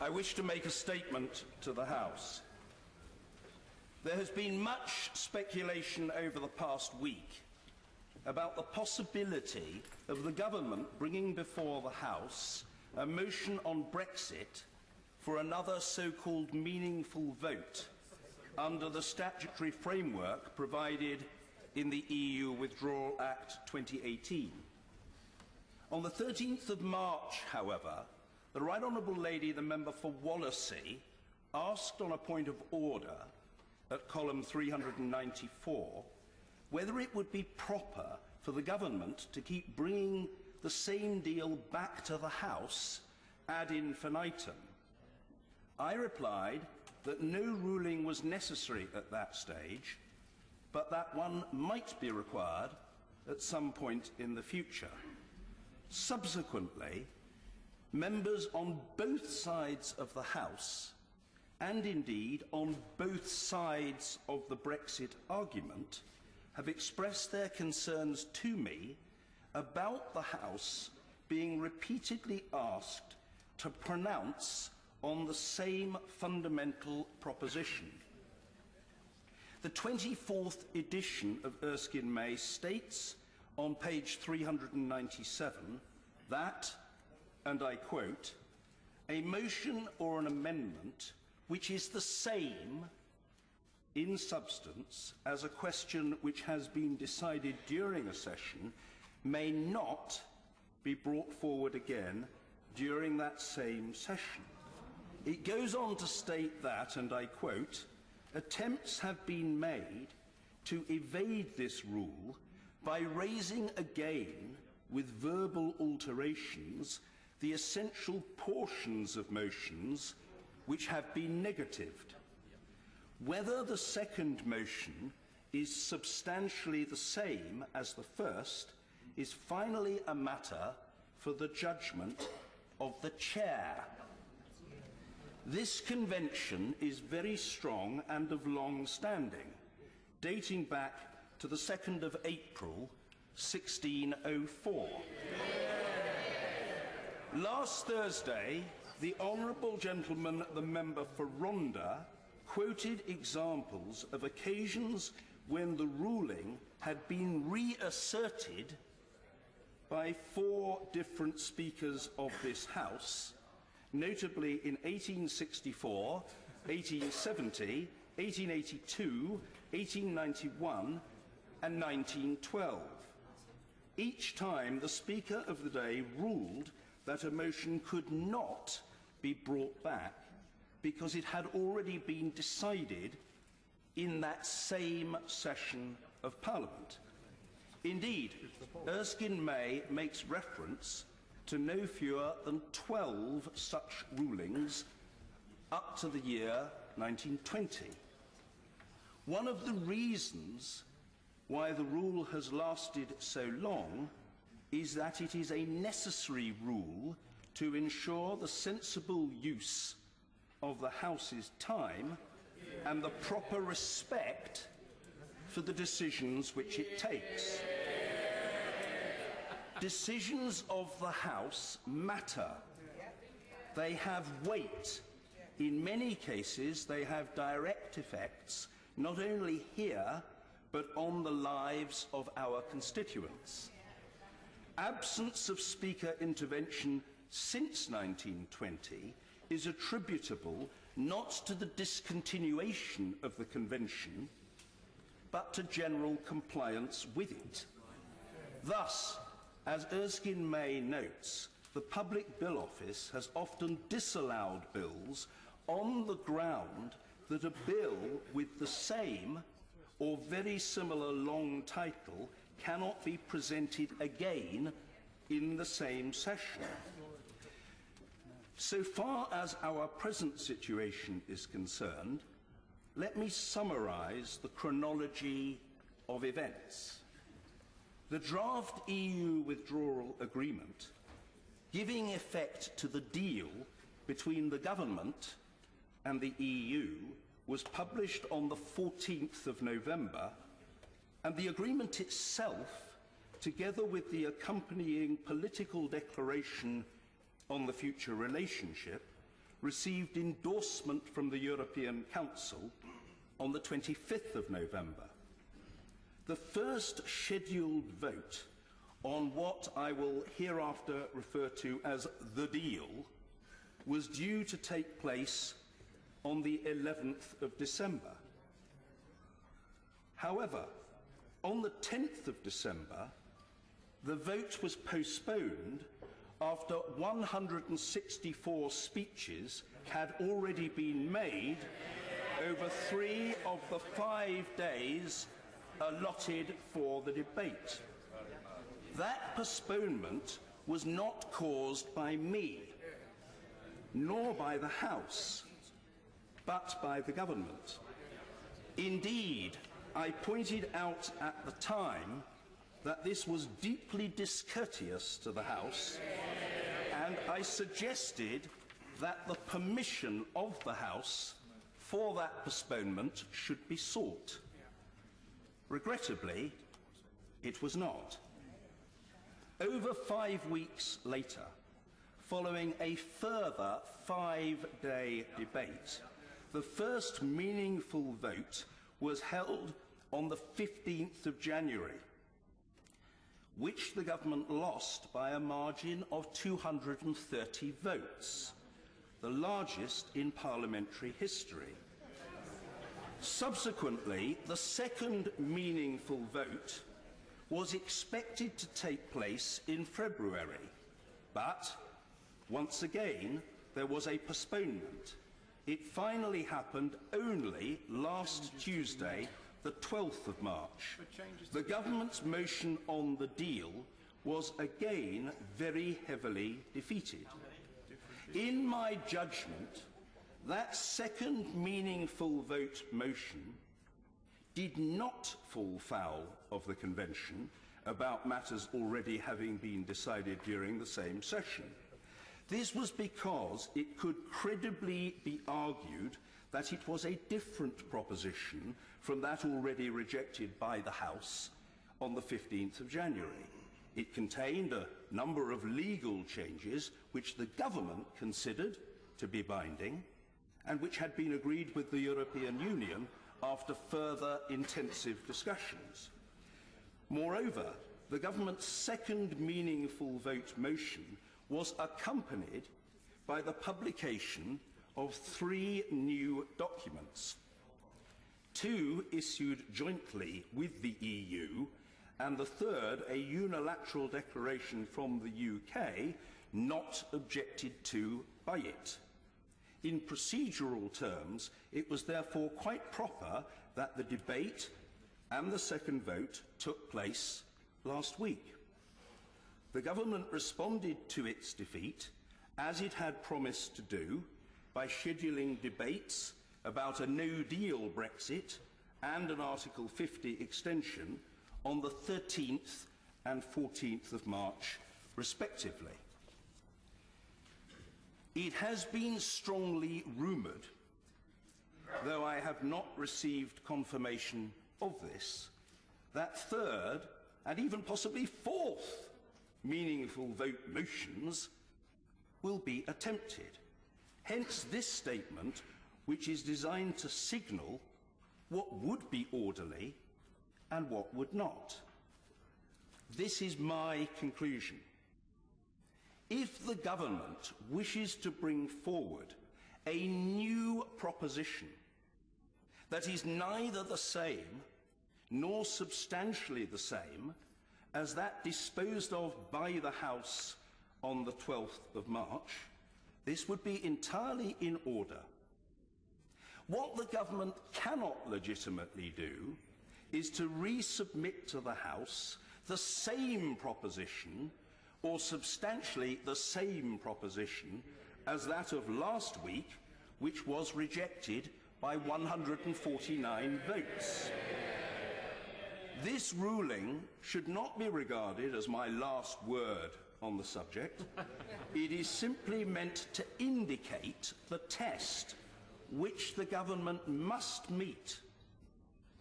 I wish to make a statement to the House. There has been much speculation over the past week about the possibility of the government bringing before the House a motion on Brexit for another so-called meaningful vote under the statutory framework provided in the EU Withdrawal Act 2018. On the 13th of March, however, the Right Honourable Lady, the member for Wallasey, asked on a point of order at column 394 whether it would be proper for the government to keep bringing the same deal back to the House ad infinitum. I replied that no ruling was necessary at that stage, but that one might be required at some point in the future. Subsequently, members on both sides of the House, and indeed on both sides of the Brexit argument, have expressed their concerns to me about the House being repeatedly asked to pronounce on the same fundamental proposition. The 24th edition of Erskine May states on page 397 that, and I quote, "A motion or an amendment which is the same in substance as a question which has been decided during a session may not be brought forward again during that same session." It goes on to state that, and I quote, "Attempts have been made to evade this rule by raising again, with verbal alterations, the essential portions of motions which have been negatived. Whether the second motion is substantially the same as the first is finally a matter for the judgment of the Chair." This convention is very strong and of long standing, dating back to the 2nd of April, 1604. Last Thursday, the Honourable Gentleman, the member for Rhondda, quoted examples of occasions when the ruling had been reasserted by 4 different speakers of this House, notably in 1864, 1870, 1882, 1891 and 1912. Each time the Speaker of the day ruled that a motion could not be brought back because it had already been decided in that same session of Parliament. Indeed, Erskine May makes reference to no fewer than 12 such rulings up to the year 1920. One of the reasons why the rule has lasted so long is that it is a necessary rule to ensure the sensible use of the House's time and the proper respect for the decisions which it takes. Decisions of the House matter. They have weight. In many cases, they have direct effects, not only here, but on the lives of our constituents. Absence of Speaker intervention since 1920 is attributable not to the discontinuation of the Convention, but to general compliance with it. Thus, as Erskine May notes, the Public Bill Office has often disallowed bills on the ground that a bill with the same or very similar long title cannot be presented again in the same session. So far as our present situation is concerned, let me summarise the chronology of events. The draft EU withdrawal agreement, giving effect to the deal between the government and the EU, was published on the 14th of November, and the agreement itself, together with the accompanying political declaration on the future relationship, received endorsement from the European Council on the 25th of November. The first scheduled vote on what I will hereafter refer to as the deal was due to take place on the 11th of December. However, on the 10th of December, the vote was postponed after 164 speeches had already been made over 3 of the 5 days allotted for the debate. That postponement was not caused by me, nor by the House, but by the government. Indeed, I pointed out at the time that this was deeply discourteous to the House, and I suggested that the permission of the House for that postponement should be sought. Regrettably, it was not. Over 5 weeks later, following a further 5-day debate, the first meaningful vote was held on the 15th of January, which the government lost by a margin of 230 votes, the largest in parliamentary history. Subsequently, the second meaningful vote was expected to take place in February, but once again there was a postponement. It finally happened only last Tuesday, the 12th of March. The government's motion on the deal was again very heavily defeated. In my judgment, that second meaningful vote motion did not fall foul of the Convention about matters already having been decided during the same session. This was because it could credibly be argued that it was a different proposition from that already rejected by the House on the 15th of January. It contained a number of legal changes which the government considered to be binding and which had been agreed with the European Union after further intensive discussions. Moreover, the government's second meaningful vote motion was accompanied by the publication of 3 new documents, 2 issued jointly with the EU, and the third a unilateral declaration from the UK not objected to by it. In procedural terms, it was therefore quite proper that the debate and the second vote took place last week. The government responded to its defeat, as it had promised to do, by scheduling debates about a no-deal Brexit and an Article 50 extension on the 13th and 14th of March, respectively. It has been strongly rumoured, though I have not received confirmation of this, that third and even possibly fourth meaningful vote motions will be attempted. Hence this statement, which is designed to signal what would be orderly and what would not. This is my conclusion. If the government wishes to bring forward a new proposition that is neither the same nor substantially the same as that disposed of by the House on the 12th of March, this would be entirely in order. What the government cannot legitimately do is to resubmit to the House the same proposition or substantially the same proposition as that of last week, which was rejected by 149 votes. This ruling should not be regarded as my last word on the subject. It is simply meant to indicate the test which the government must meet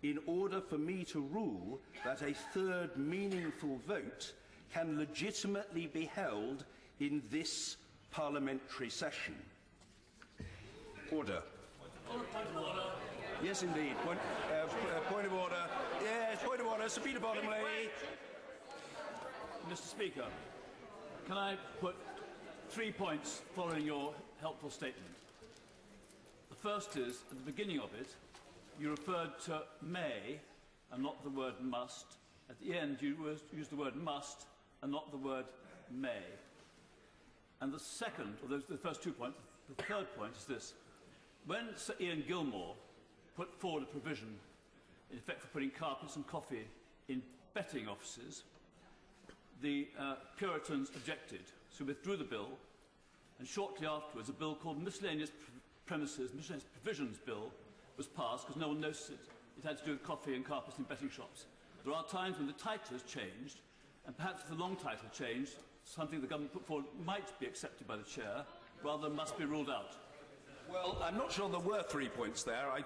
in order for me to rule that a third meaningful vote can legitimately be held in this parliamentary session. order. Yes, indeed. Point of order. Yes, point of order. Sir Peter Bottomley. Mr. Speaker, can I put 3 points following your helpful statement? The first is, at the beginning of it, you referred to may and not the word must. At the end, you used the word must and not the word may. And the second, or those are the first 2 points, the third point is this. When Sir Ian Gilmore put forward a provision, in effect for putting carpets and coffee in betting offices, the Puritans objected, so withdrew the bill, and shortly afterwards a bill called Miscellaneous Provisions Bill was passed because no one noticed it. It had to do with coffee and carpets in betting shops. There are times when the title has changed, and perhaps if the long title changed, something the government put forward might be accepted by the chair, rather than must be ruled out. Well, I'm not sure there were 3 points there. I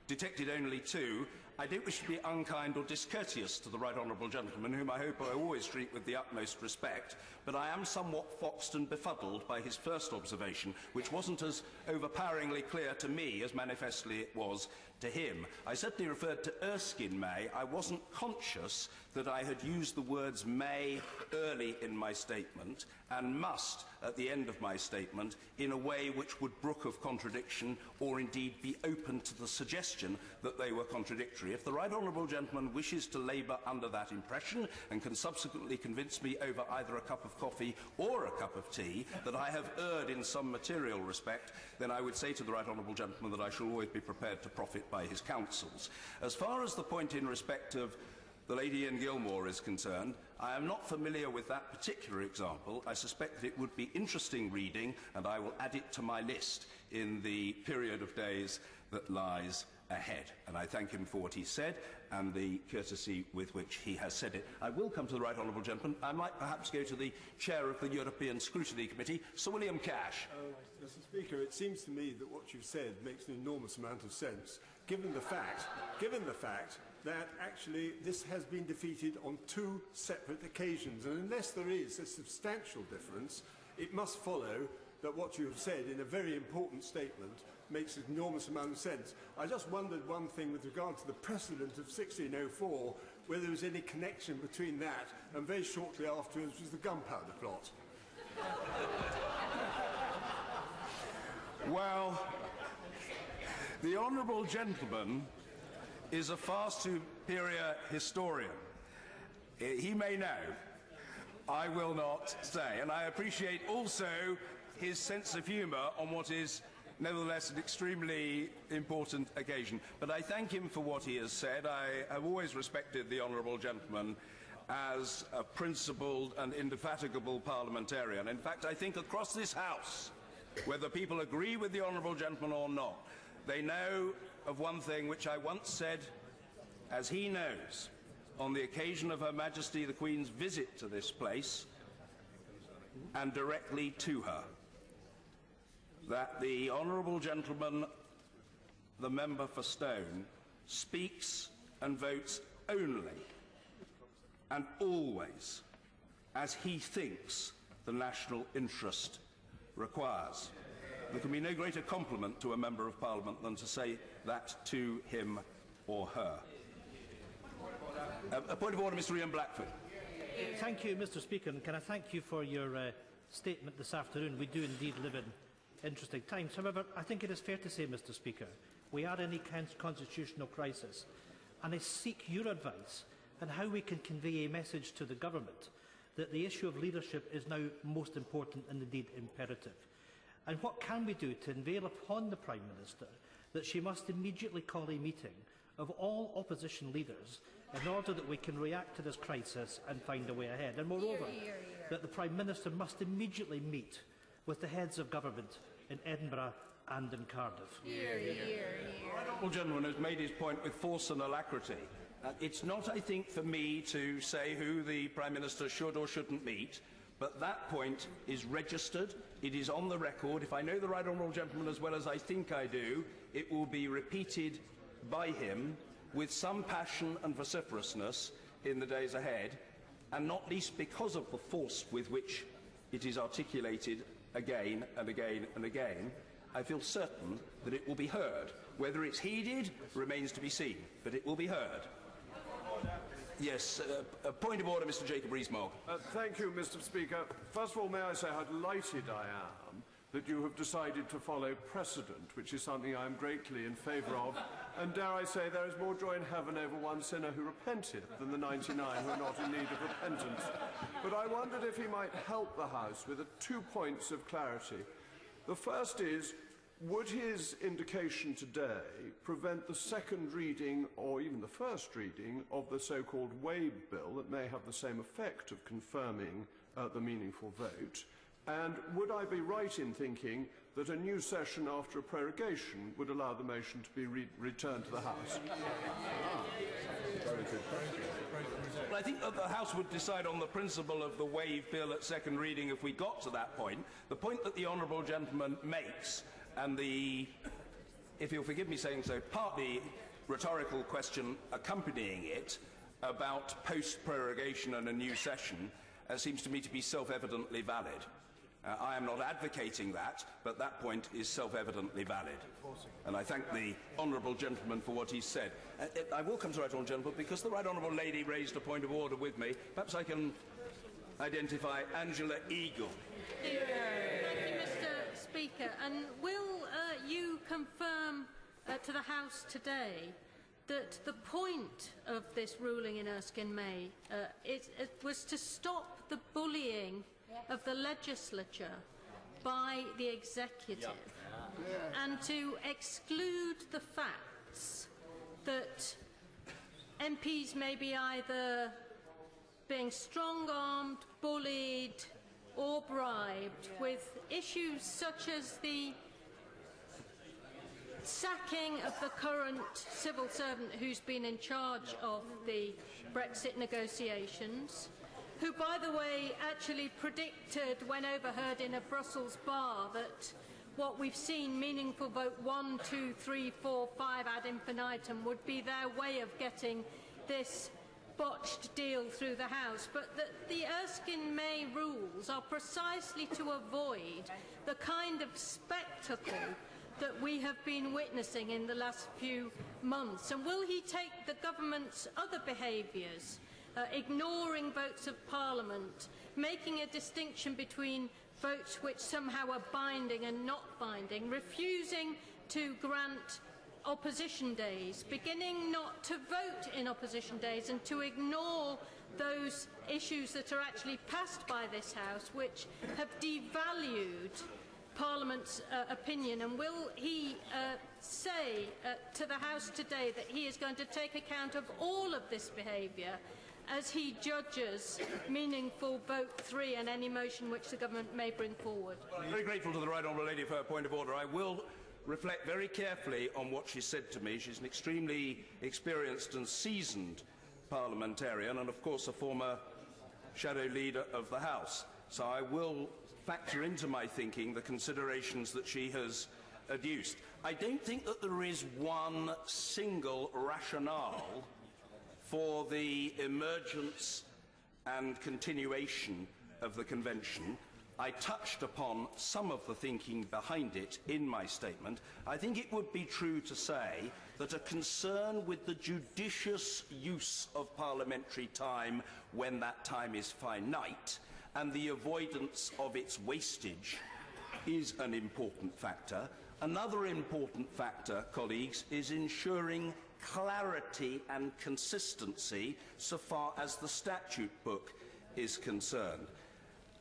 detected only 2. I don't wish to be unkind or discourteous to the right honourable gentleman, whom I hope I always treat with the utmost respect, but I am somewhat foxed and befuddled by his first observation, which wasn't as overpoweringly clear to me as manifestly it was to him. I certainly referred to Erskine May. I wasn't conscious that I had used the words may early in my statement and must at the end of my statement in a way which would brook of contradiction or indeed be open to the suggestion that they were contradictory. If the right honourable gentleman wishes to labour under that impression and can subsequently convince me over either a cup of coffee or a cup of tea that I have erred in some material respect, then I would say to the right honourable gentleman that I shall always be prepared to profit by his counsels. As far as the point in respect of the lady Ian Gilmore is concerned, I am not familiar with that particular example. I suspect that it would be interesting reading, and I will add it to my list in the period of days that lies ahead. And I thank him for what he said and the courtesy with which he has said it. I will come to the right honourable gentleman. I might perhaps go to the chair of the European Scrutiny Committee, Sir William Cash. Mr. Speaker, it seems to me that what you've said makes an enormous amount of sense, given the fact that actually this has been defeated on 2 separate occasions, and unless there is a substantial difference, it must follow that what you have said in a very important statement makes an enormous amount of sense. I just wondered one thing with regard to the precedent of 1604, whether there was any connection between that and very shortly afterwards was the gunpowder plot. Well, the honourable gentleman is a far superior historian. He may know. I will not say. And I appreciate also his sense of humour on what is nevertheless an extremely important occasion. But I thank him for what he has said. I have always respected the honourable gentleman as a principled and indefatigable parliamentarian. In fact, I think across this House, whether people agree with the honourable gentleman or not, they know of one thing which I once said, as he knows, on the occasion of Her Majesty the Queen's visit to this place, and directly to her, that the honourable gentleman, the member for Stone, speaks and votes only and always as he thinks the national interest requires. There can be no greater compliment to a Member of Parliament than to say that to him or her. A point of order, Mr. Ian Blackford. Thank you, Mr. Speaker, and can I thank you for your statement this afternoon. We do indeed live in interesting times. However, I think it is fair to say, Mr. Speaker, we are in a constitutional crisis, and I seek your advice on how we can convey a message to the government that the issue of leadership is now most important and indeed imperative. And what can we do to unveil upon the Prime Minister that she must immediately call a meeting of all opposition leaders in order that we can react to this crisis and find a way ahead? And moreover, that the Prime Minister must immediately meet with the heads of government in Edinburgh and in Cardiff. The honourable gentleman has made his point with force and alacrity. It's not, I think, for me to say who the Prime Minister should or shouldn't meet, but that point is registered, it is on the record. If I know the right honourable gentleman as well as I think I do, it will be repeated by him with some passion and vociferousness in the days ahead, and not least because of the force with which it is articulated again and again and again. I feel certain that it will be heard. Whether it's heeded remains to be seen, but it will be heard. Yes, a point of order, Mr. Jacob Rees-Mogg. Thank you, Mr. Speaker. First of all, may I say how delighted I am that you have decided to follow precedent, which is something I am greatly in favour of. And dare I say, there is more joy in heaven over one sinner who repented than the 99 who are not in need of repentance. But I wondered if he might help the House with 2 points of clarity. The first is, would his indication today prevent the second reading, or even the first reading, of the so-called Wade Bill that may have the same effect of confirming the meaningful vote? And would I be right in thinking that a new session after a prorogation would allow the motion to be returned to the House? Well, I think that the House would decide on the principle of the Wave Bill at second reading if we got to that point. The point that the honourable gentleman makes, and the, if you'll forgive me saying so, partly rhetorical question accompanying it about post-prorogation and a new session seems to me to be self-evidently valid. I am not advocating that, but that point is self-evidently valid. And I thank the honourable gentleman for what he said. I will come to the right honourable gentleman because the right honourable lady raised a point of order with me. Perhaps I can identify Angela Eagle. Thank you, Mr. Speaker. And will you confirm to the House today that the point of this ruling in Erskine May was to stop the bullying of the legislature by the executive and to exclude the facts that MPs may be either being strong-armed, bullied or bribed with issues such as the sacking of the current civil servant who's been in charge of the Brexit negotiations, who, by the way, actually predicted when overheard in a Brussels bar that what we've seen, meaningful vote 1, 2, 3, 4, 5 ad infinitum, would be their way of getting this botched deal through the House, but that the Erskine May rules are precisely to avoid the kind of spectacle that we have been witnessing in the last few months. And will he take the government's other behaviours, ignoring votes of Parliament, making a distinction between votes which somehow are binding and not binding, refusing to grant opposition days, beginning not to vote in opposition days and to ignore those issues that are actually passed by this House which have devalued Parliament's opinion? And will he say to the House today that he is going to take account of all of this behaviour as he judges meaningful vote 3 and any motion which the government may bring forward? I'm very grateful to the right honourable lady for her point of order. I will reflect very carefully on what she said to me. She's an extremely experienced and seasoned parliamentarian and, of course, a former shadow leader of the House. So I will factor into my thinking the considerations that she has adduced. I don't think that there is one single rationale for the emergence and continuation of the Convention. I touched upon some of the thinking behind it in my statement. I think it would be true to say that a concern with the judicious use of parliamentary time when that time is finite and the avoidance of its wastage is an important factor. Another important factor, colleagues, is ensuring clarity and consistency so far as the statute book is concerned.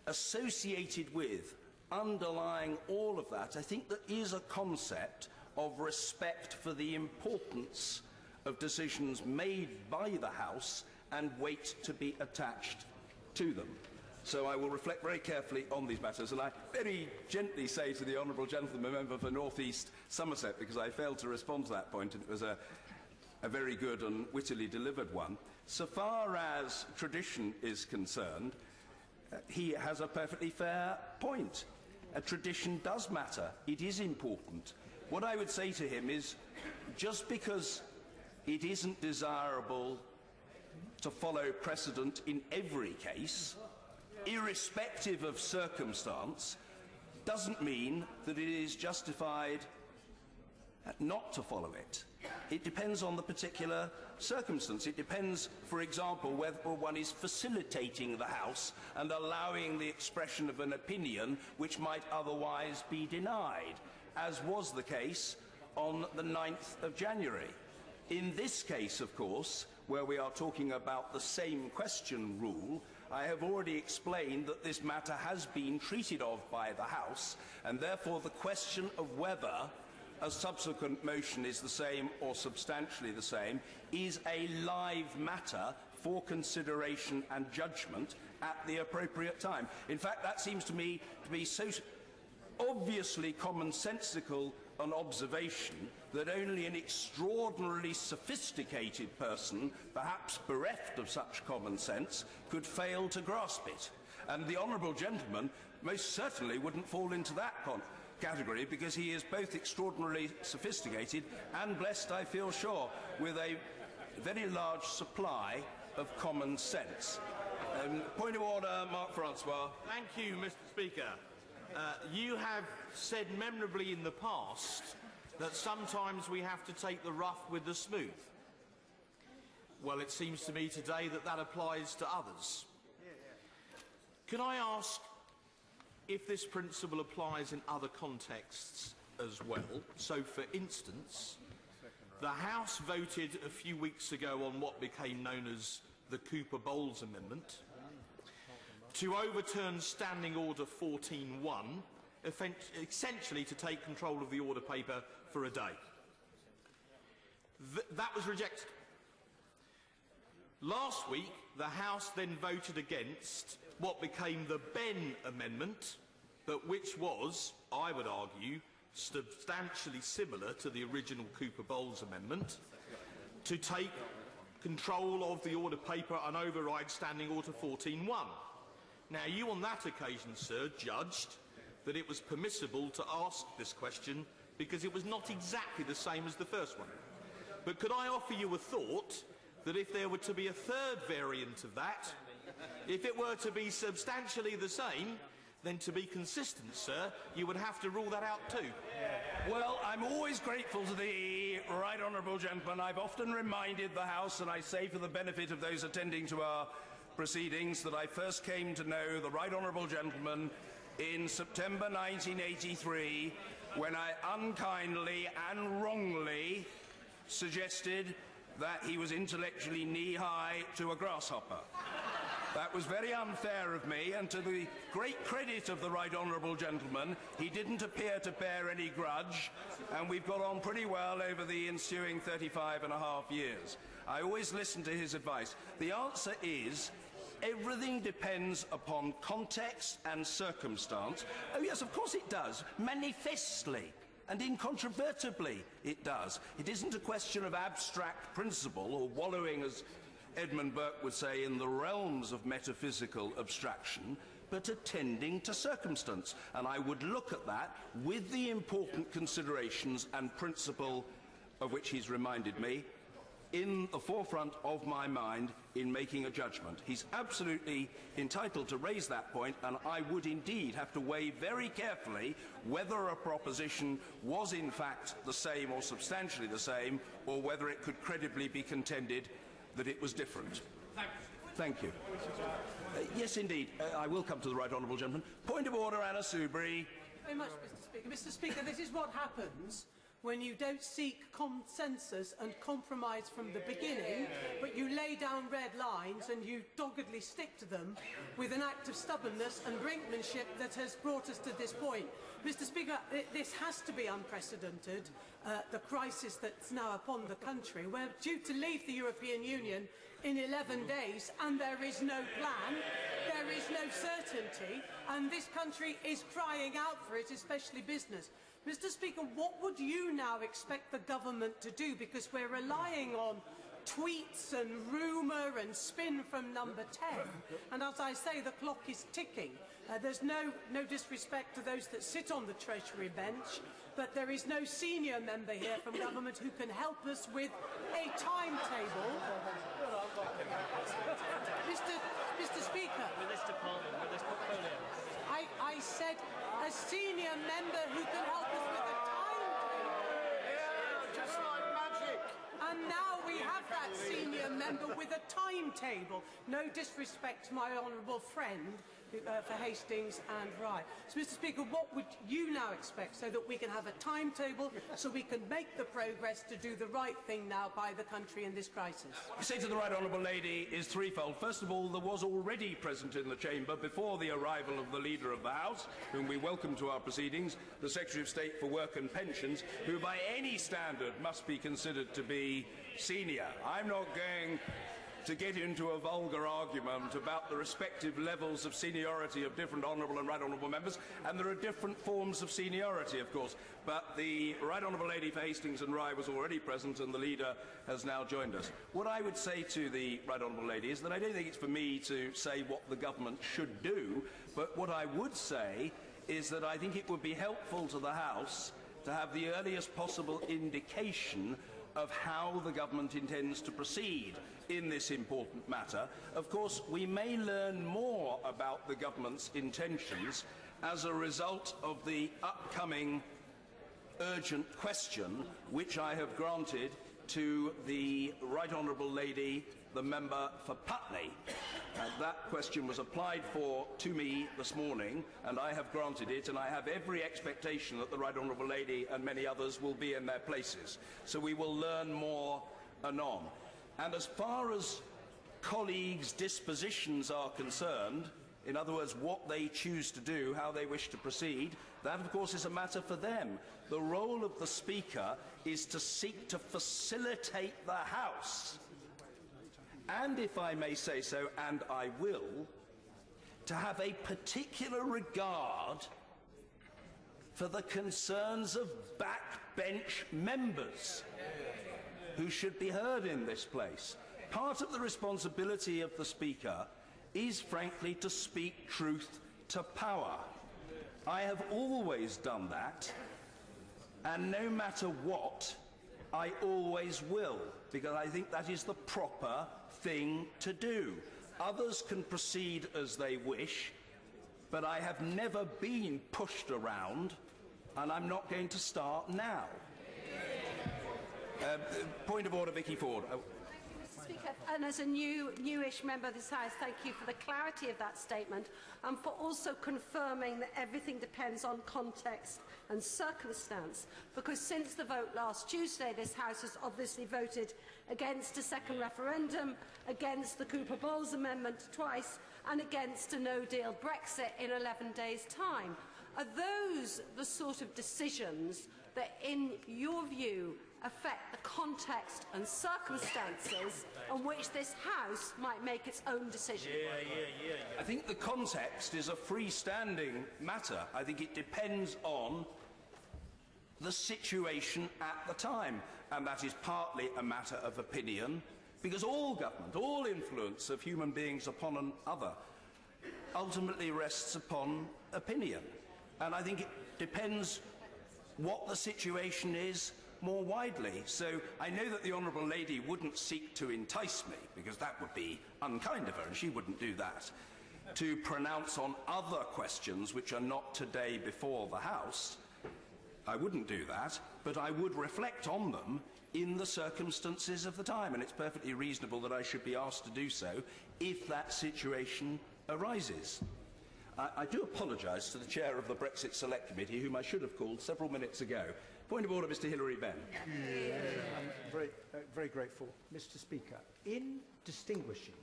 Associated with, underlying all of that, I think there is a concept of respect for the importance of decisions made by the House and weight to be attached to them. So I will reflect very carefully on these matters, and I very gently say to the honourable gentleman member for North East Somerset, because I failed to respond to that point, and it was a very good and wittily delivered one. So far as tradition is concerned, he has a perfectly fair point. A tradition does matter. It is important. What I would say to him is, just because it isn't desirable to follow precedent in every case, irrespective of circumstance, doesn't mean that it is justified not to follow it. It depends on the particular circumstance. It depends, for example, whether one is facilitating the House and allowing the expression of an opinion which might otherwise be denied, as was the case on the 9th of January. In this case, of course, where we are talking about the same question rule, I have already explained that this matter has been treated of by the House, and therefore the question of whether a subsequent motion is the same or substantially the same is a live matter for consideration and judgment at the appropriate time. In fact, that seems to me to be so obviously commonsensical an observation that only an extraordinarily sophisticated person, perhaps bereft of such common sense, could fail to grasp it. And the honourable gentleman most certainly wouldn't fall into that category, because he is both extraordinarily sophisticated and blessed, I feel sure, with a very large supply of common sense. Point of order, Mark Francois. Thank you, Mr. Speaker. You have said memorably in the past that sometimes we have to take the rough with the smooth. Well, it seems to me today that that applies to others. Can I ask if this principle applies in other contexts as well? So, for instance, the House voted a few weeks ago on what became known as the Cooper-Bowles Amendment to overturn Standing Order 14.1, essentially to take control of the order paper for a day. That was rejected. Last week, the House then voted against what became the Benn Amendment, but which was, I would argue, substantially similar to the original Cooper-Bowles Amendment, to take control of the order paper and override Standing Order 14.1. Now, you on that occasion, sir, judged that it was permissible to ask this question because it was not exactly the same as the first one. But could I offer you a thought that if there were to be a third variant of that, if it were to be substantially the same, then to be consistent, sir, you would have to rule that out too. Well, I'm always grateful to the right honourable gentleman. I've often reminded the House, and I say for the benefit of those attending to our proceedings, that I first came to know the right honourable gentleman in September 1983, when I unkindly and wrongly suggested that he was intellectually knee-high to a grasshopper. That was very unfair of me, and to the great credit of the right honourable gentleman, he didn't appear to bear any grudge, and we've got on pretty well over the ensuing 35.5 years. I always listen to his advice. The answer is, everything depends upon context and circumstance. Oh yes, of course it does. Manifestly and incontrovertibly it does. It isn't a question of abstract principle or wallowing, as Edmund Burke would say, in the realms of metaphysical abstraction, but attending to circumstance. And I would look at that with the important considerations and principle of which he's reminded me in the forefront of my mind in making a judgment. He's absolutely entitled to raise that point, and I would indeed have to weigh very carefully whether a proposition was in fact the same or substantially the same, or whether it could credibly be contended that it was different. Thank you. Yes, indeed. I will come to the right honourable gentleman. Point of order, Anna Soubry. Very much, Mr. Speaker. Mr. Speaker, this is what happens when you don't seek consensus and compromise from the beginning, but you lay down red lines and you doggedly stick to them with an act of stubbornness and brinkmanship that has brought us to this point. Mr. Speaker, this has to be unprecedented, the crisis that's now upon the country. We're due to leave the European Union in 11 days, and there is no plan, there is no certainty, and this country is crying out for it, especially business. Mr. Speaker, what would you now expect the government to do? Because we're relying on tweets and rumour and spin from number 10. And as I say, the clock is ticking. There's no disrespect to those that sit on the Treasury bench, but there is no senior member here from government who can help us with a timetable. Mr. Speaker, I said a senior member who can help us with a timetable. Yeah, just like magic. And now we have that senior member with a timetable. No disrespect to my honourable friend for Hastings and Rye. So, Mr. Speaker, what would you now expect so that we can have a timetable so we can make the progress to do the right thing now by the country in this crisis? I say to the Right Honourable Lady is threefold. First of all, there was already present in the Chamber before the arrival of the Leader of the House, whom we welcome to our proceedings, the Secretary of State for Work and Pensions, who by any standard must be considered to be senior. I'm not going to get into a vulgar argument about the respective levels of seniority of different honourable and right honourable members, and there are different forms of seniority, of course, but the Right Honourable Lady for Hastings and Rye was already present and the Leader has now joined us. What I would say to the Right Honourable Lady is that I don't think it's for me to say what the government should do, but what I would say is that I think it would be helpful to the House to have the earliest possible indication of how the government intends to proceed in this important matter. Of course, we may learn more about the government's intentions as a result of the upcoming urgent question, which I have granted to the Right Honourable Lady, the member for Putney. That question was applied for to me this morning, and I have granted it, and I have every expectation that the Right Honourable Lady and many others will be in their places. So we will learn more anon. And as far as colleagues' dispositions are concerned, in other words, what they choose to do, how they wish to proceed, that, of course, is a matter for them. The role of the Speaker is to seek to facilitate the House, and, if I may say so, and I will, to have a particular regard for the concerns of backbench members who should be heard in this place. Part of the responsibility of the Speaker is, frankly, to speak truth to power. I have always done that, and no matter what, I always will, because I think that is the proper thing to do. Others can proceed as they wish, but I have never been pushed around, and I'm not going to start now. Point of order, Vicky Ford. Mr. Speaker, and as a newish member of this House, thank you for the clarity of that statement and for also confirming that everything depends on context and circumstance, because since the vote last Tuesday, this House has obviously voted against a second referendum, against the Cooper-Bowles Amendment twice, and against a no-deal Brexit in 11 days' time. Are those the sort of decisions that, in your view, affect the context and circumstances on which this House might make its own decision? I think the context is a freestanding matter. I think it depends on the situation at the time, and that is partly a matter of opinion, because all government, all influence of human beings upon another ultimately rests upon opinion. And I think it depends what the situation is more widely. So I know that the Honourable Lady wouldn't seek to entice me, because that would be unkind of her, and she wouldn't do that, to pronounce on other questions which are not today before the House. I wouldn't do that, but I would reflect on them in the circumstances of the time, and it's perfectly reasonable that I should be asked to do so if that situation arises. I do apologise to the chair of the Brexit Select Committee, whom I should have called several minutes ago. Point of order, Mr. Hilary Benn. I'm very grateful. Mr. Speaker, in distinguishing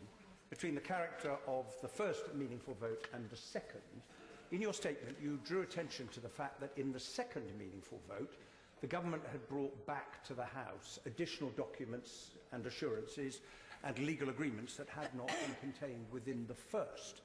between the character of the first meaningful vote and the second, in your statement you drew attention to the fact that in the second meaningful vote, the government had brought back to the House additional documents and assurances and legal agreements that had not been contained within the first.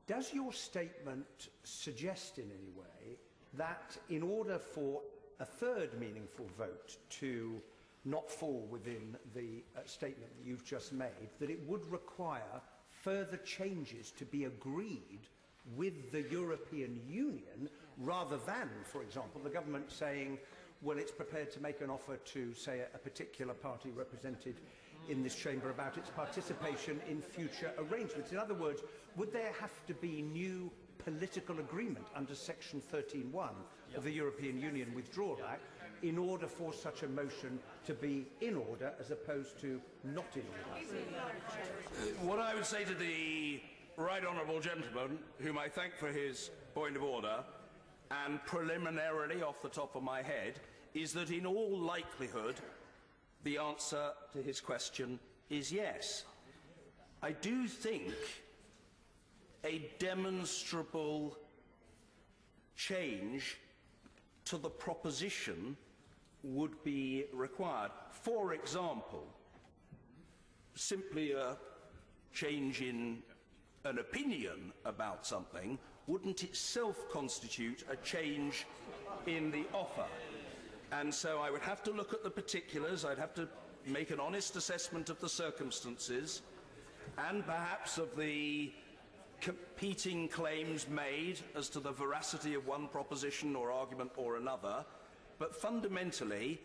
Does your statement suggest in any way that in order for a third meaningful vote to not fall within the statement that you've just made, that it would require further changes to be agreed with the European Union, rather than, for example, the government saying, well, it's prepared to make an offer to, say, a particular party represented in this chamber about its participation in future arrangements? In other words, would there have to be new political agreement under Section 13(1) of the European Union Withdrawal Act in order for such a motion to be in order as opposed to not in order? What I would say to the right honourable gentleman, whom I thank for his point of order, and preliminarily off the top of my head, is that in all likelihood the answer to his question is yes. I do think a demonstrable change to the proposition would be required. For example, simply a change in an opinion about something wouldn't itself constitute a change in the offer. And so I would have to look at the particulars, I'd have to make an honest assessment of the circumstances and perhaps of the competing claims made as to the veracity of one proposition or argument or another. But fundamentally,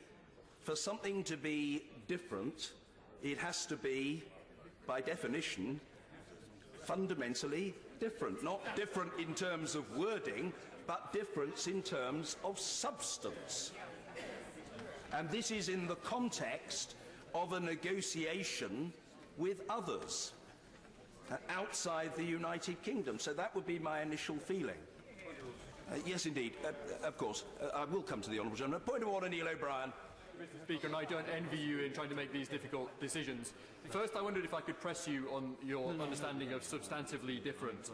for something to be different, it has to be, by definition, fundamentally different. Not different in terms of wording, but difference in terms of substance. And this is in the context of a negotiation with others outside the United Kingdom. So that would be my initial feeling. Yes, indeed. Of course. I will come to the Honourable Gentleman. Point of order, Neil O'Brien. Mr. Speaker, and I don't envy you in trying to make these difficult decisions. First, I wondered if I could press you on your understanding of substantively different.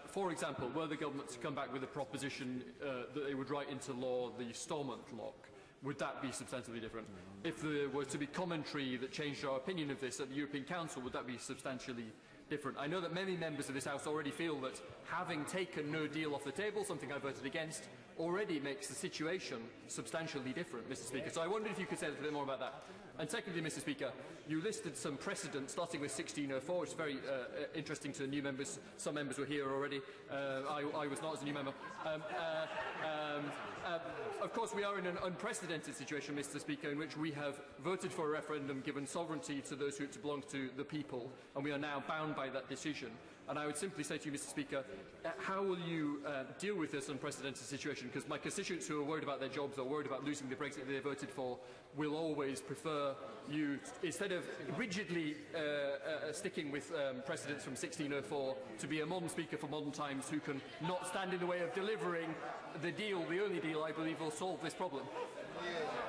For example, were the government to come back with a proposition that they would write into law the Stormont lock, would that be substantively different? If there were to be commentary that changed our opinion of this at the European Council, would that be substantially different? I know that many members of this House already feel that having taken no deal off the table, something I voted against, already makes the situation substantially different, Mr. Speaker. So I wondered if you could say a little bit more about that. And secondly, Mr. Speaker, you listed some precedents, starting with 1604, which is very interesting to new members. Some members were here already. I was not as a new member. Of course, we are in an unprecedented situation, Mr. Speaker, in which we have voted for a referendum, given sovereignty to those who belong to the people, and we are now bound by that decision. And I would simply say to you, Mr. Speaker, how will you deal with this unprecedented situation? Because my constituents who are worried about their jobs or worried about losing the Brexit they voted for will always prefer you, instead of rigidly sticking with precedents from 1604, to be a modern speaker for modern times who can not stand in the way of delivering the deal, the only deal I believe will solve this problem.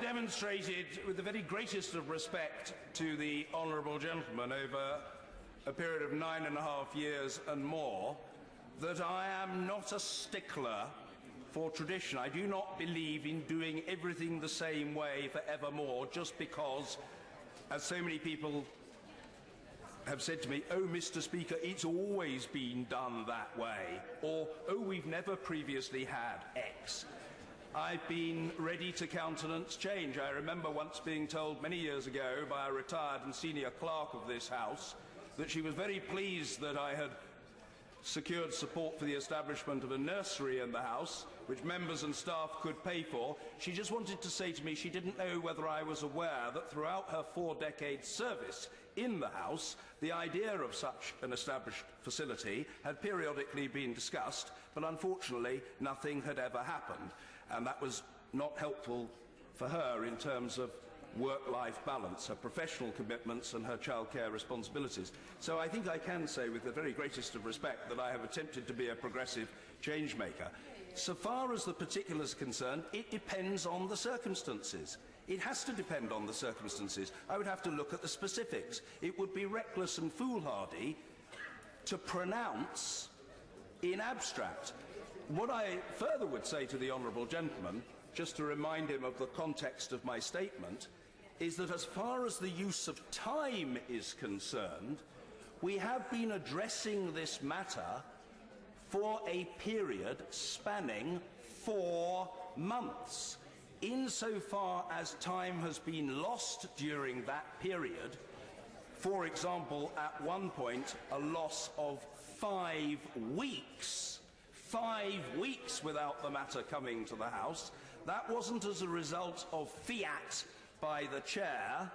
Demonstrated with the very greatest of respect to the honourable gentleman over a period of 9.5 years and more, that I am not a stickler for tradition. I do not believe in doing everything the same way forevermore, just because, as so many people have said to me, "Oh, Mr. Speaker, it's always been done that way," or "Oh, we've never previously had X." I've been ready to countenance change. I remember once being told many years ago by a retired and senior clerk of this House that she was very pleased that I had secured support for the establishment of a nursery in the House, which members and staff could pay for. She just wanted to say to me she didn't know whether I was aware that throughout her 4-decade service in the House, the idea of such an established facility had periodically been discussed, but unfortunately nothing had ever happened. And that was not helpful for her in terms of work-life balance, her professional commitments and her childcare responsibilities. So I think I can say with the very greatest of respect that I have attempted to be a progressive change maker. So far as the particulars are concerned, it depends on the circumstances. It has to depend on the circumstances. I would have to look at the specifics. It would be reckless and foolhardy to pronounce in abstract. What I further would say to the honourable gentleman, just to remind him of the context of my statement, is that as far as the use of time is concerned, we have been addressing this matter for a period spanning 4 months. Insofar as time has been lost during that period, for example, at one point, a loss of 5 weeks, 5 weeks without the matter coming to the House, that wasn't as a result of fiat by the chair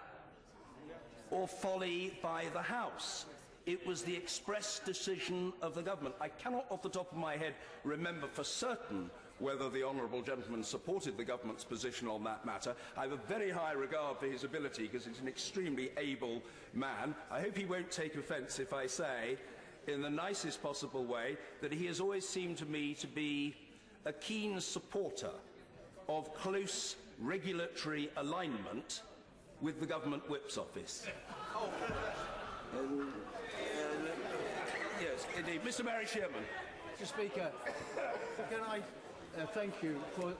or folly by the House. It was the express decision of the government. I cannot off the top of my head remember for certain whether the honourable gentleman supported the government's position on that matter. I have a very high regard for his ability because he's an extremely able man. I hope he won't take offence if I say, in the nicest possible way, that he has always seemed to me to be a keen supporter of close regulatory alignment with the government whip's office. Yes, indeed. Mr. Mary Sherman. Mr. Speaker, can I thank you for...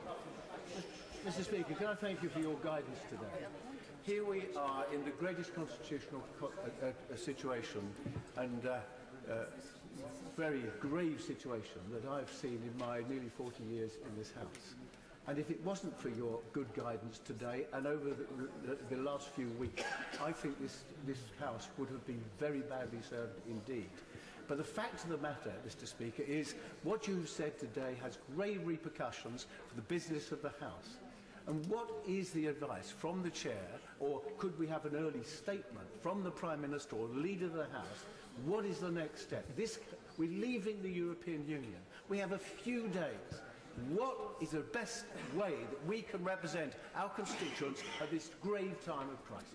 Mr. Speaker, can I thank you for your guidance today? Here we are in the greatest constitutional situation and very grave situation that I've seen in my nearly 40 years in this House. And if it wasn't for your good guidance today and over the last few weeks, I think this House would have been very badly served indeed. But the fact of the matter, Mr. Speaker, is what you've said today has grave repercussions for the business of the House. And what is the advice from the Chair, or could we have an early statement from the Prime Minister or the Leader of the House? What is the next step? We're leaving the European Union. We have a few days. What is the best way that we can represent our constituents at this grave time of crisis?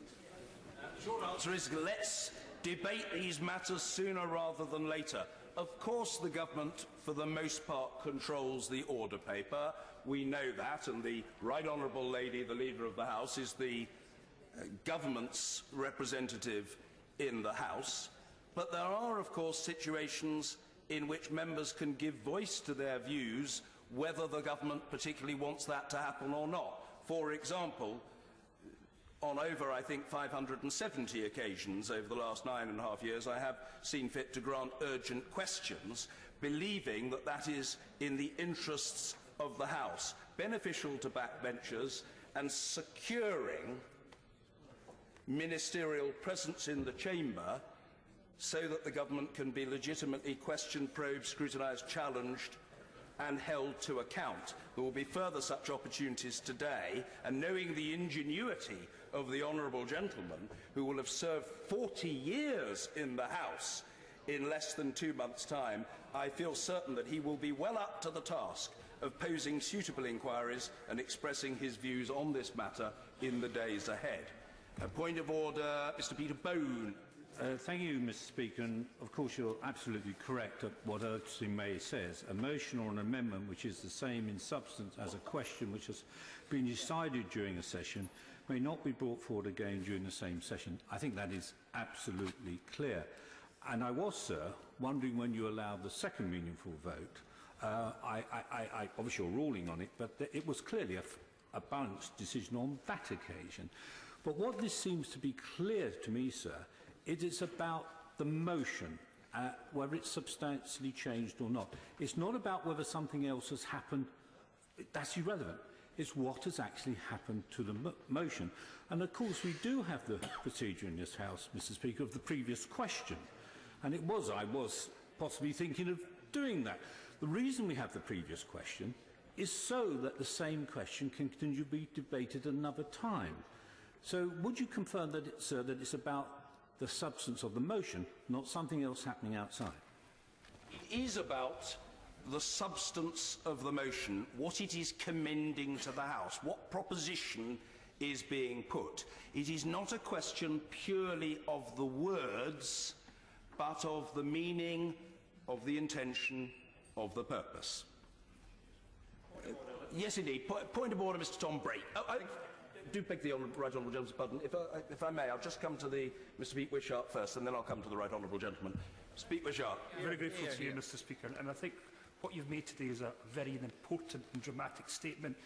The short answer is let's debate these matters sooner rather than later. Of course the government, for the most part, controls the order paper. We know that, and the Right Honourable Lady, the Leader of the House, is the government's representative in the House. But there are, of course, situations in which members can give voice to their views, whether the government particularly wants that to happen or not. For example, on over, I think, 570 occasions over the last 9.5 years, I have seen fit to grant urgent questions, believing that that is in the interests of the House, beneficial to backbenchers and securing ministerial presence in the chamber so that the government can be legitimately questioned, probed, scrutinised, challenged and held to account. There will be further such opportunities today, and knowing the ingenuity of the honourable gentleman, who will have served 40 years in the House in less than 2 months' time, I feel certain that he will be well up to the task of posing suitable inquiries and expressing his views on this matter in the days ahead. A point of order, Mr. Peter Bone. Thank you, Mr. Speaker, and of course you're absolutely correct at what Urging May says. A motion or an amendment which is the same in substance as a question which has been decided during a session may not be brought forward again during the same session. I think that is absolutely clear. And I was, sir, wondering when you allowed the second meaningful vote. Obviously you're ruling on it, but it was clearly a balanced decision on that occasion. But what this seems to be clear to me, sir, it is about the motion, whether it's substantially changed or not. It's not about whether something else has happened. That's irrelevant. It's what has actually happened to the motion. And of course we do have the procedure in this House, Mr. Speaker, of the previous question. And I was possibly thinking of doing that. The reason we have the previous question is so that the same question can continue to be debated another time. So would you confirm that, sir, that it's about the substance of the motion, not something else happening outside? It is about the substance of the motion, what it is commending to the House, what proposition is being put. It is not a question purely of the words, but of the meaning, of the intention, of the purpose. Yes, indeed. Point of order, Mr. Tom Bray. Do beg the Right Honourable Gentleman's pardon. If I may, I'll just come to Mr. Pete Wishart first, and then I'll come to the Right Honourable Gentleman. Mr. Pete Wishart. Very grateful to you, Mr. Speaker, and I think what you've made today is a very important and dramatic statement.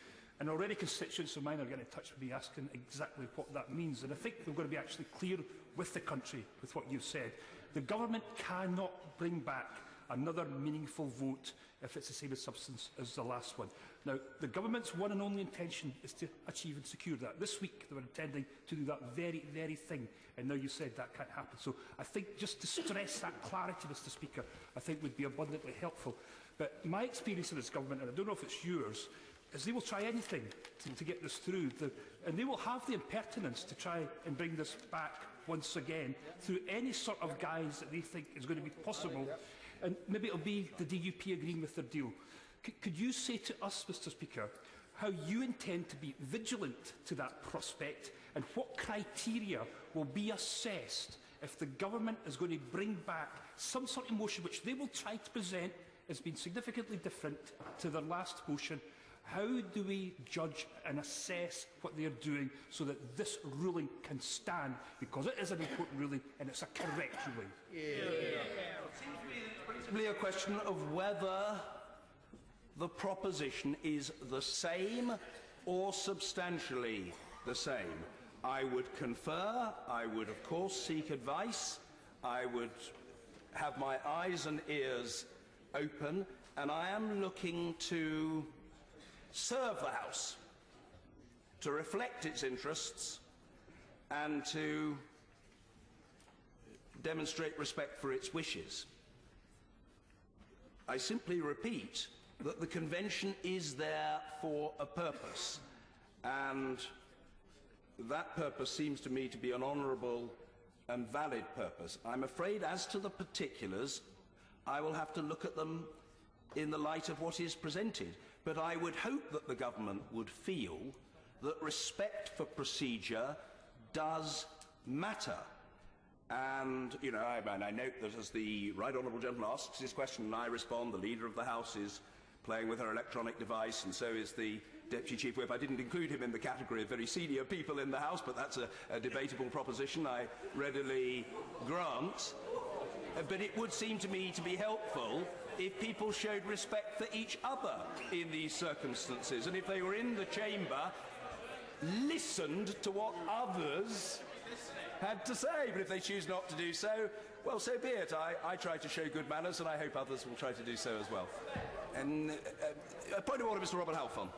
And already constituents of mine are getting in touch with me asking exactly what that means. And I think we're going to be actually clear with the country with what you've said. The government cannot bring back another meaningful vote if it's the same substance as the last one. Now, the government's one and only intention is to achieve and secure that. This week they were intending to do that very, very thing, and now you said that can't happen. So I think just to stress that clarity, Mr. Speaker, I think would be abundantly helpful. But my experience in this government, and I don't know if it's yours, is they will try anything to get this through, and they will have the impertinence to try and bring this back once again through any sort of guise that they think is going to be possible, and maybe it'll be the DUP agreeing with their deal. Could you say to us, Mr Speaker, how you intend to be vigilant to that prospect, and what criteria will be assessed if the government is going to bring back some sort of motion which they will try to present as being significantly different to their last motion? How do we judge and assess what they are doing so that this ruling can stand? Because it is an important ruling and it's a correct ruling. It seems to me it's principally a question of whether the proposition is the same or substantially the same. I would confer, I would of course seek advice, I would have my eyes and ears open, and I am looking to serve the House, to reflect its interests, and to demonstrate respect for its wishes. I simply repeat that the Convention is there for a purpose, and that purpose seems to me to be an honourable and valid purpose. I'm afraid as to the particulars, I will have to look at them in the light of what is presented. But I would hope that the government would feel that respect for procedure does matter. And, you know, I note that as the Right Honourable Gentleman asks his question and I respond, the Leader of the House is playing with her electronic device, and so is the Deputy Chief Whip. I didn't include him in the category of very senior people in the House, but that's a debatable proposition, I readily grant. But it would seem to me to be helpful if people showed respect for each other in these circumstances, and if they were in the chamber, listened to what others had to say. But if they choose not to do so, well, so be it. I try to show good manners, and I hope others will try to do so as well. And a point of order, Mr. Robert Halfon.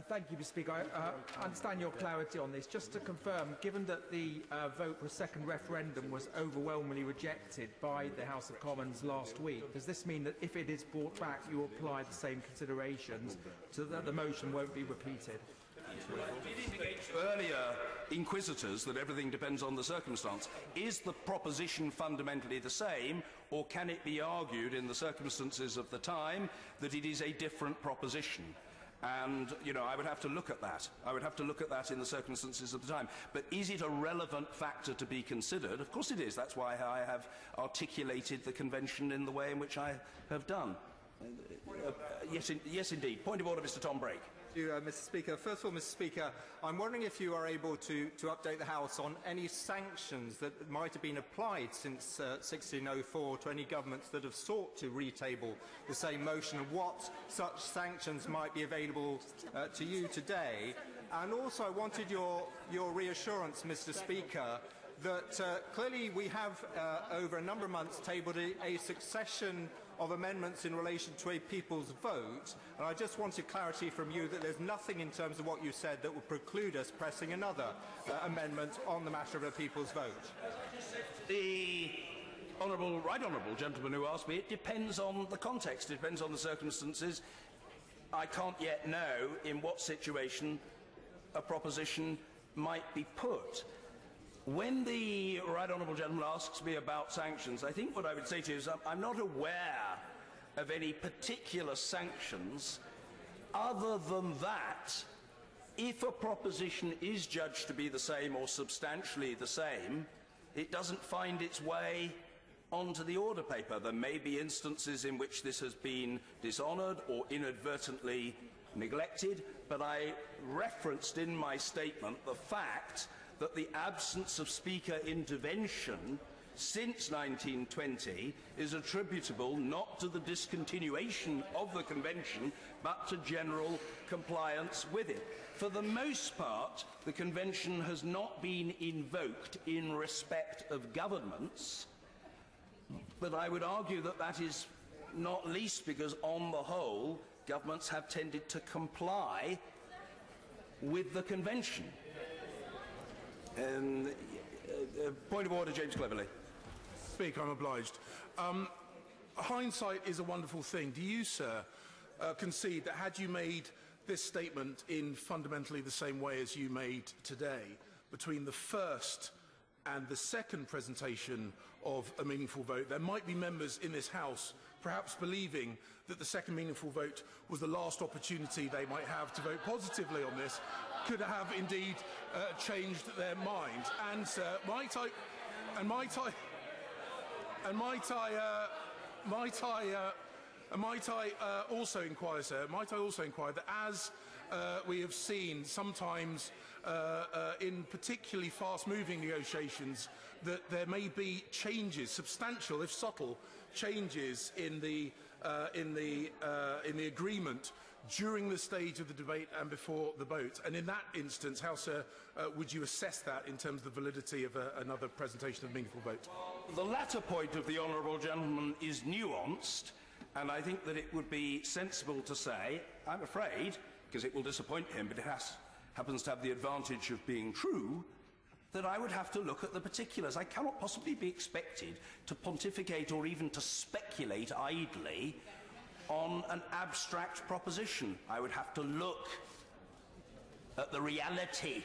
Thank you, Mr. Speaker. I understand your clarity on this. Just to confirm, given that the vote for a second referendum was overwhelmingly rejected by the House of Commons last week, does this mean that if it is brought back, you apply the same considerations so that the motion won't be repeated? Earlier inquisitors that everything depends on the circumstance. Is the proposition fundamentally the same, or can it be argued in the circumstances of the time that it is a different proposition? And, you know, I would have to look at that. I would have to look at that in the circumstances of the time. But is it a relevant factor to be considered? Of course it is. That's why I have articulated the Convention in the way in which I have done. Yes, indeed. Point of order, Mr. Tom Brake. Thank you, Mr. Speaker. First of all, Mr. Speaker, I'm wondering if you are able to update the House on any sanctions that might have been applied since 1604 to any governments that have sought to retable the same motion, and what such sanctions might be available to you today. And also, I wanted your reassurance, Mr. Speaker, that clearly we have, over a number of months, tabled a succession of amendments in relation to a people's vote, and I just wanted clarity from you that there's nothing in terms of what you said that would preclude us pressing another amendment on the matter of a people's vote. The right honourable gentleman who asked me, it depends on the context, it depends on the circumstances. I can't yet know in what situation a proposition might be put. When the Right Honourable Gentleman asks me about sanctions, I think what I would say to you is I'm not aware of any particular sanctions other than that if a proposition is judged to be the same or substantially the same, it doesn't find its way onto the order paper. There may be instances in which this has been dishonoured or inadvertently neglected, but I referenced in my statement the fact that the absence of Speaker intervention since 1920 is attributable not to the discontinuation of the Convention, but to general compliance with it. For the most part, the Convention has not been invoked in respect of governments, but I would argue that that is not least because, on the whole, governments have tended to comply with the Convention. Point of order, James Cleverly. Speaker, I'm obliged. Hindsight is a wonderful thing. Do you, sir, concede that had you made this statement in fundamentally the same way as you made today, between the first and the second presentation of a meaningful vote. There might be members in this House perhaps believing that the second meaningful vote was the last opportunity they might have to vote positively on this, could have indeed changed their mind. And might I also inquire, sir, that as we have seen sometimes in particularly fast-moving negotiations, that there may be changes, substantial if subtle changes in the agreement during the stage of the debate and before the vote. And in that instance, how, sir, would you assess that in terms of the validity of another presentation of a meaningful vote? The latter point of the honourable gentleman is nuanced, and I think that it would be sensible to say, I'm afraid, because it will disappoint him, but it happens to have the advantage of being true, that I would have to look at the particulars. I cannot possibly be expected to pontificate or even to speculate idly on an abstract proposition. I would have to look at the reality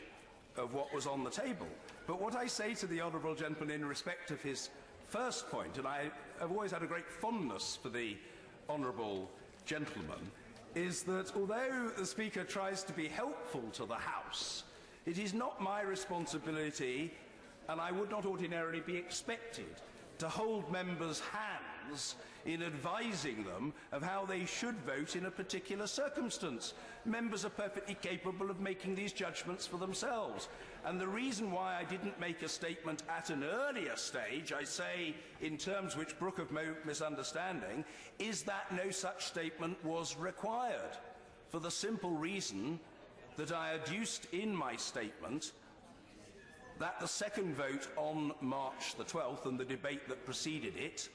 of what was on the table. But what I say to the honourable gentleman in respect of his first point, and I have always had a great fondness for the honourable gentleman, is that although the Speaker tries to be helpful to the House, it is not my responsibility, and I would not ordinarily be expected, to hold members' hands in advising them of how they should vote in a particular circumstance. Members are perfectly capable of making these judgments for themselves. And the reason why I didn't make a statement at an earlier stage, I say in terms which brook of no misunderstanding, is that no such statement was required, for the simple reason that I adduced in my statement that the second vote on March the 12th and the debate that preceded it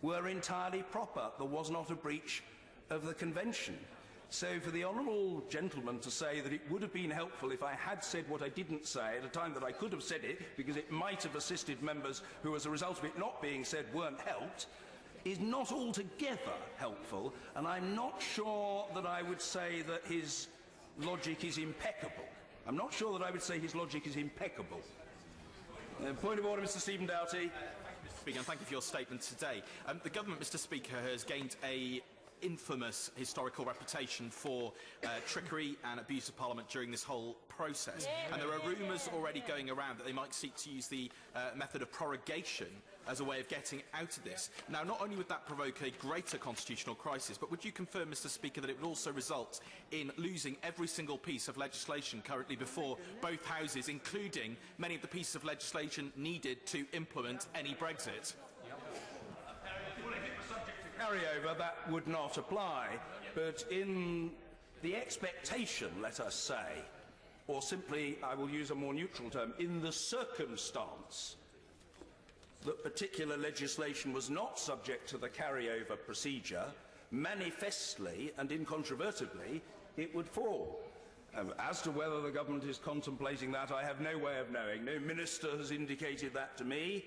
were entirely proper. There was not a breach of the convention. So for the honourable gentleman to say that it would have been helpful if I had said what I didn't say at a time that I could have said it, because it might have assisted members who, as a result of it not being said, weren't helped, is not altogether helpful, and I'm not sure that I would say that his logic is impeccable. I'm not sure that I would say his logic is impeccable. Point of order, Mr. Stephen Doughty. Mr. Speaker, and thank you for your statement today. The government, Mr. Speaker, has gained an infamous historical reputation for trickery and abuse of Parliament during this whole process. And there are rumours already going around that they might seek to use the method of prorogation as a way of getting out of this. Now, not only would that provoke a greater constitutional crisis, but would you confirm, Mr. Speaker, that it would also result in losing every single piece of legislation currently before both houses, including many of the pieces of legislation needed to implement any Brexit? Carryover, that would not apply, but in the expectation, let us say, or simply, I will use a more neutral term, in the circumstance that particular legislation was not subject to the carryover procedure, manifestly and incontrovertibly, it would fall. As to whether the government is contemplating that, I have no way of knowing. No minister has indicated that to me.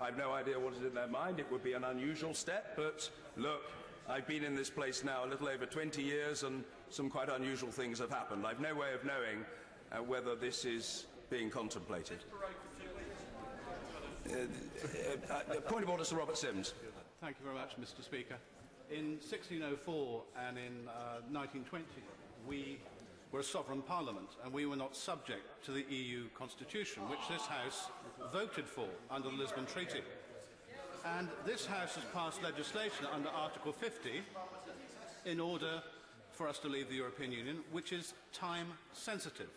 I've no idea what is in their mind. It would be an unusual step, but look, I've been in this place now a little over 20 years and some quite unusual things have happened. I've no way of knowing whether this is being contemplated. Point of order, Sir Robert Sims. Thank you very much, Mr. Speaker. In 1604 and in 1920, we were a sovereign parliament, and we were not subject to the EU constitution, which this House voted for under the Lisbon Treaty. And this House has passed legislation under Article 50 in order for us to leave the European Union, which is time sensitive.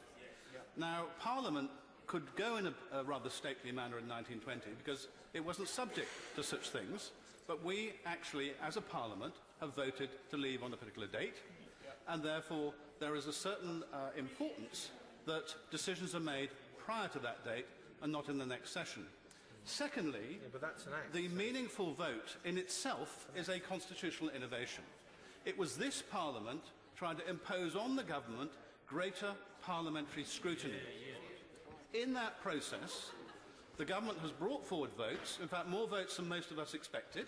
Now, Parliament could go in a rather stately manner in 1920 because it wasn't subject to such things, but we actually, as a Parliament, have voted to leave on a particular date, and therefore there is a certain importance that decisions are made prior to that date and not in the next session. Secondly, the meaningful vote in itself is a constitutional innovation. It was this Parliament trying to impose on the government greater parliamentary scrutiny. In that process, the government has brought forward votes, in fact more votes than most of us expected,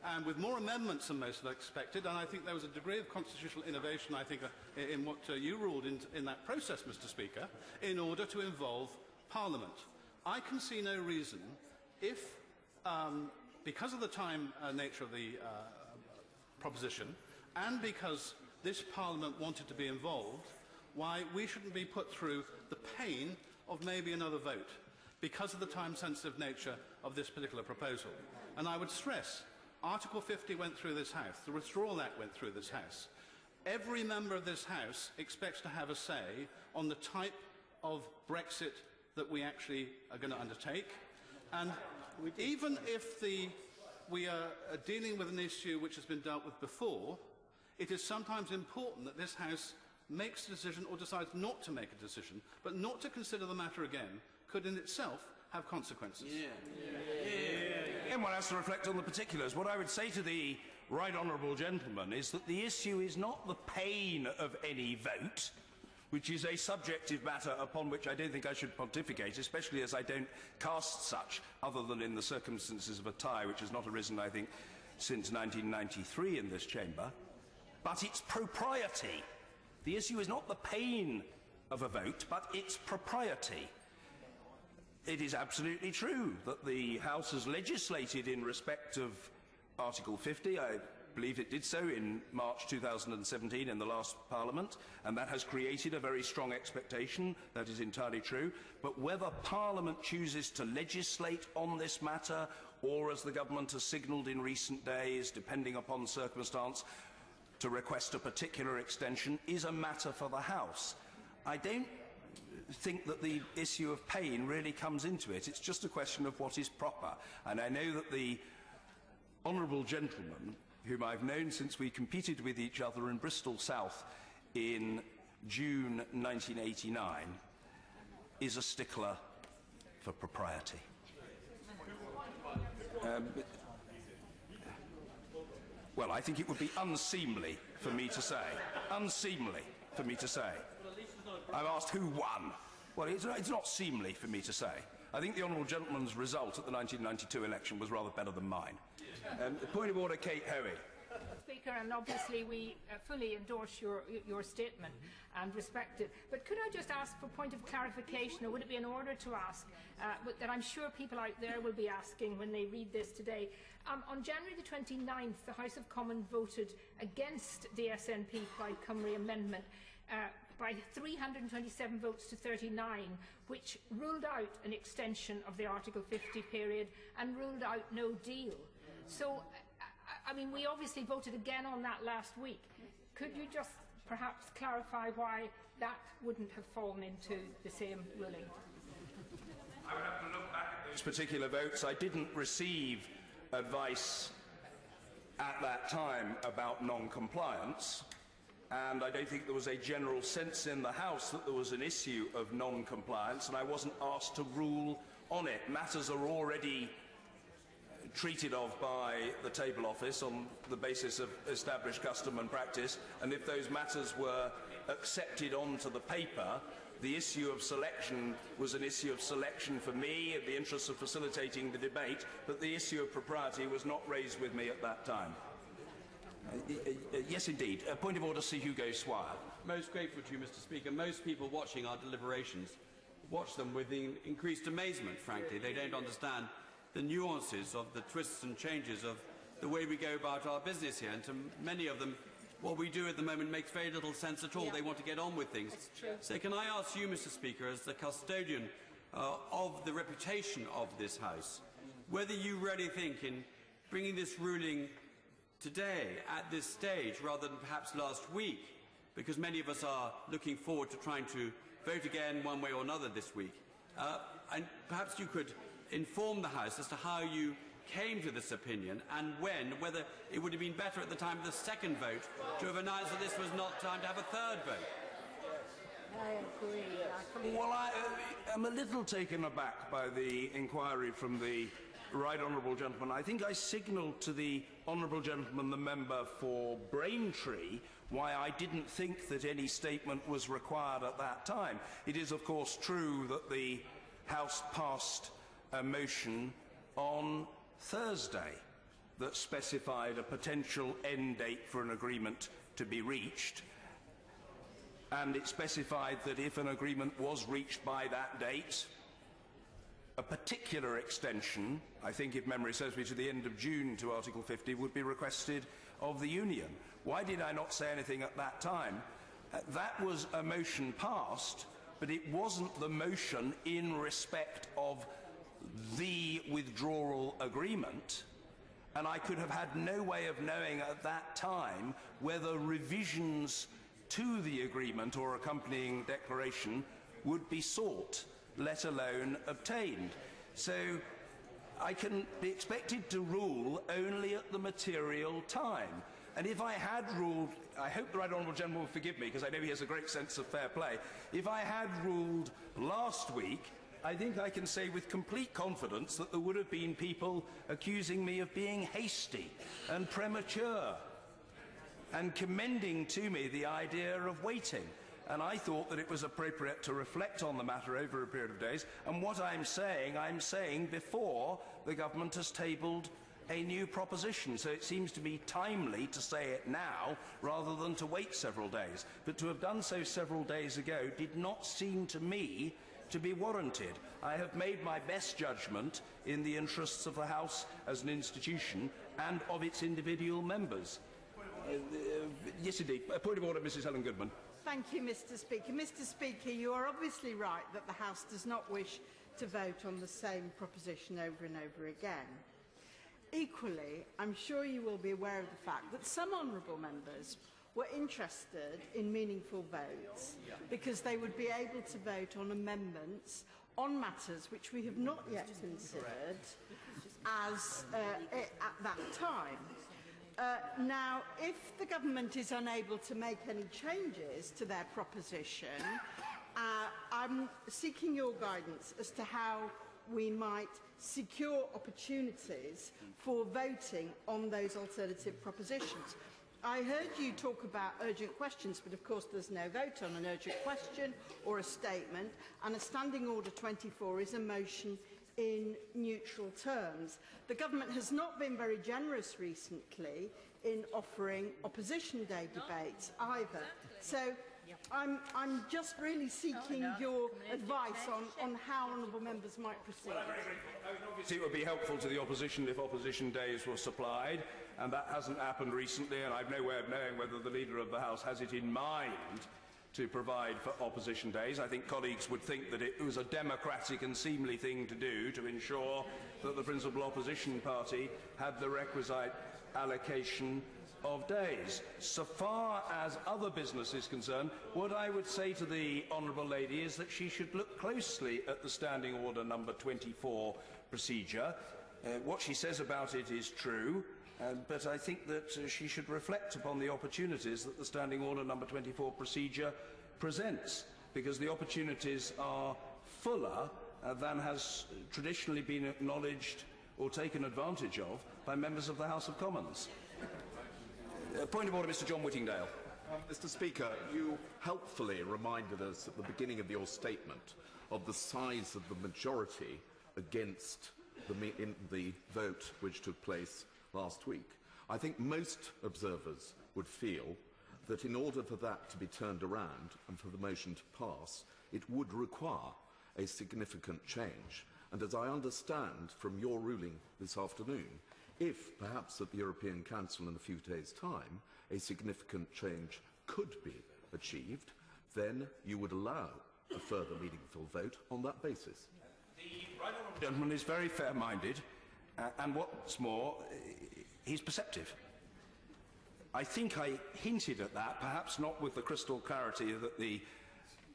and with more amendments than most had expected, and I think there was a degree of constitutional innovation, I think, in what you ruled in that process, Mr. Speaker, in order to involve Parliament. I can see no reason if, because of the time nature of the proposition, and because this Parliament wanted to be involved, why we shouldn't be put through the pain of maybe another vote, because of the time-sensitive nature of this particular proposal. And I would stress, Article 50 went through this House, the Withdrawal Act went through this House. Every member of this House expects to have a say on the type of Brexit that we actually are going to undertake. And even if we are dealing with an issue which has been dealt with before, it is sometimes important that this House makes a decision or decides not to make a decision, but not to consider the matter again could in itself have consequences. And one has to reflect on the particulars. What I would say to the right honourable gentleman is that the issue is not the pain of any vote, which is a subjective matter upon which I don't think I should pontificate, especially as I don't cast such, other than in the circumstances of a tie, which has not arisen, I think, since 1993 in this chamber, but its propriety. The issue is not the pain of a vote, but its propriety. It is absolutely true that the House has legislated in respect of Article 50. I believe it did so in March 2017 in the last Parliament, and that has created a very strong expectation. That is entirely true. But whether Parliament chooses to legislate on this matter, or as the government has signalled in recent days, depending upon circumstance, to request a particular extension, is a matter for the House. I don't think that the issue of pain really comes into it. It's just a question of what is proper. And I know that the honourable gentleman, whom I've known since we competed with each other in Bristol South in June 1989, is a stickler for propriety. Well, I think it would be unseemly for me to say. Unseemly for me to say. I've asked who won. Well, it's not seemly for me to say. I think the honourable gentleman's result at the 1992 election was rather better than mine. Point of order, Kate Hoey. Speaker, and obviously we fully endorse your statement and respect it. But could I just ask for a point of clarification, or would it be in order to ask, that I'm sure people out there will be asking when they read this today. On January the 29th, the House of Commons voted against the SNP Plaid Cymru amendment by 327 votes to 39, which ruled out an extension of the Article 50 period and ruled out no deal. So, I mean, we obviously voted again on that last week. Could you just perhaps clarify why that wouldn't have fallen into the same ruling? I would have to look back at those particular votes. I didn't receive advice at that time about non-compliance, and I don't think there was a general sense in the House that there was an issue of non-compliance, and I wasn't asked to rule on it. Matters are already treated of by the Table Office on the basis of established custom and practice, and if those matters were accepted onto the paper, the issue of selection was an issue of selection for me in the interest of facilitating the debate, but the issue of propriety was not raised with me at that time. Yes, indeed. Point of order, Sir Hugo Swire. Most grateful to you, Mr. Speaker. Most people watching our deliberations watch them with increased amazement, frankly. They don't understand the nuances of the twists and changes of the way we go about our business here. And to many of them, what we do at the moment makes very little sense at all. Yeah. They want to get on with things. So can I ask you, Mr. Speaker, as the custodian of the reputation of this House, whether you really think in bringing this ruling today, at this stage, rather than perhaps last week, because many of us are looking forward to trying to vote again one way or another this week, and perhaps you could inform the House as to how you came to this opinion and whether it would have been better at the time of the second vote to have announced that this was not time to have a third vote. I agree. Well, I'm a little taken aback by the inquiry from the right honourable gentleman. I think I signalled to the honourable gentleman, the member for Braintree, why I didn't think that any statement was required at that time. It is, of course, true that the House passed a motion on Thursday, that specified a potential end date for an agreement to be reached, and it specified that if an agreement was reached by that date, a particular extension, I think if memory serves me to the end of June to Article 50, would be requested of the Union. Why did I not say anything at that time? That was a motion passed, but it wasn't the motion in respect of the withdrawal agreement, and I could have had no way of knowing at that time whether revisions to the agreement or accompanying declaration would be sought, let alone obtained. So I can be expected to rule only at the material time. And if I had ruled, I hope the Right Honourable Gentleman will forgive me because I know he has a great sense of fair play, if I had ruled last week, I think I can say with complete confidence that there would have been people accusing me of being hasty and premature and commending to me the idea of waiting. And I thought that it was appropriate to reflect on the matter over a period of days. And what I'm saying before the government has tabled a new proposition. So it seems to me timely to say it now rather than to wait several days. But to have done so several days ago did not seem to me to be warranted. I have made my best judgment in the interests of the House as an institution and of its individual members. Yes, indeed. A point of order, Mrs. Helen Goodman. Thank you, Mr. Speaker. Mr. Speaker, you are obviously right that the House does not wish to vote on the same proposition over and over again. Equally, I'm sure you will be aware of the fact that some honourable members were interested in meaningful votes because they would be able to vote on amendments on matters which we have not yet considered as at that time. Now, if the government is unable to make any changes to their proposition, I'm seeking your guidance as to how we might secure opportunities for voting on those alternative propositions. I heard you talk about urgent questions, but of course there's no vote on an urgent question or a statement, and a Standing Order 24 is a motion in neutral terms. The government has not been very generous recently in offering opposition day debates either. So I'm just really seeking your advice on how honourable members might proceed. Obviously it would be helpful to the opposition if opposition days were supplied, and that hasn't happened recently, and I've no way of knowing whether the Leader of the House has it in mind to provide for opposition days. I think colleagues would think that it was a democratic and seemly thing to do to ensure that the principal opposition party had the requisite allocation of days. So far as other business is concerned, what I would say to the Honourable Lady is that she should look closely at the Standing Order number 24 procedure. What she says about it is true, but I think that she should reflect upon the opportunities that the Standing Order number 24 procedure presents, because the opportunities are fuller than has traditionally been acknowledged or taken advantage of by members of the House of Commons. Point of order, Mr. John Whittingdale. Mr. Speaker, you helpfully reminded us at the beginning of your statement of the size of the majority against the vote which took place last week. I think most observers would feel that in order for that to be turned around and for the motion to pass, it would require a significant change. And as I understand from your ruling this afternoon, if perhaps at the European Council in a few days' time a significant change could be achieved, then you would allow a further meaningful vote on that basis. The Right Honourable Gentleman is very fair-minded, and what's more, he's perceptive. I think I hinted at that, perhaps not with the crystal clarity that the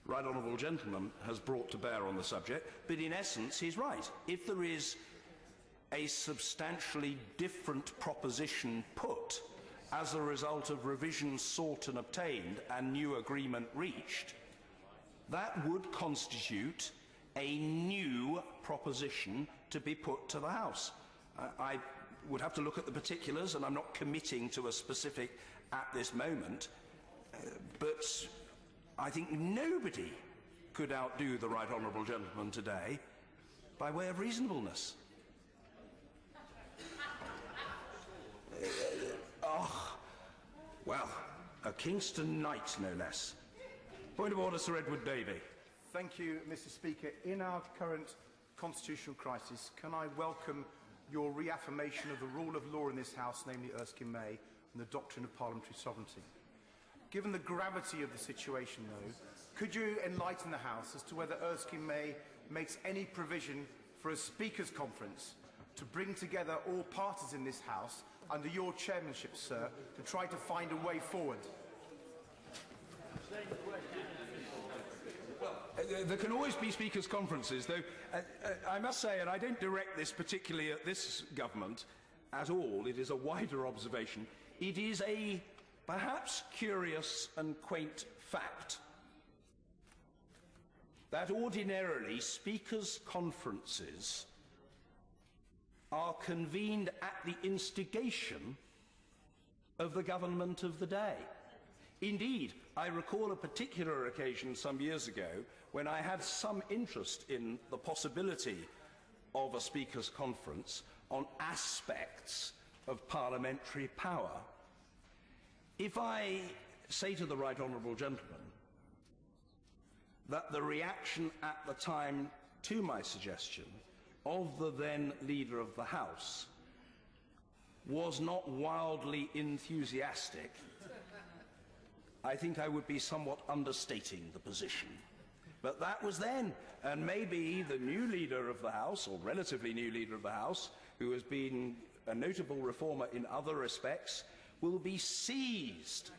Right Honourable Gentleman has brought to bear on the subject, but in essence he's right. If there is a substantially different proposition put as a result of revisions sought and obtained and new agreement reached, that would constitute a new proposition to be put to the House. I would have to look at the particulars, and I'm not committing to a specific at this moment, but I think nobody could outdo the Right Honourable Gentleman today by way of reasonableness. Well, a Kingston knight, no less. Point of order, Sir Edward Davey. Thank you, Mr. Speaker. In our current constitutional crisis, can I welcome your reaffirmation of the rule of law in this House, namely Erskine May, and the doctrine of parliamentary sovereignty? Given the gravity of the situation, though, could you enlighten the House as to whether Erskine May makes any provision for a Speakers' Conference to bring together all parties in this House under your chairmanship, sir, to try to find a way forward? There can always be Speakers' Conferences, though I must say, and I don't direct this particularly at this government at all, it is a wider observation, it is a perhaps curious and quaint fact that ordinarily Speakers' Conferences are convened at the instigation of the government of the day. Indeed, I recall a particular occasion some years ago when I had some interest in the possibility of a Speakers' Conference on aspects of parliamentary power. If I say to the Right Honourable Gentleman that the reaction at the time to my suggestion of the then Leader of the House was not wildly enthusiastic, I think I would be somewhat understating the position. But that was then, and maybe the new Leader of the House, or relatively new Leader of the House, who has been a notable reformer in other respects, will be seized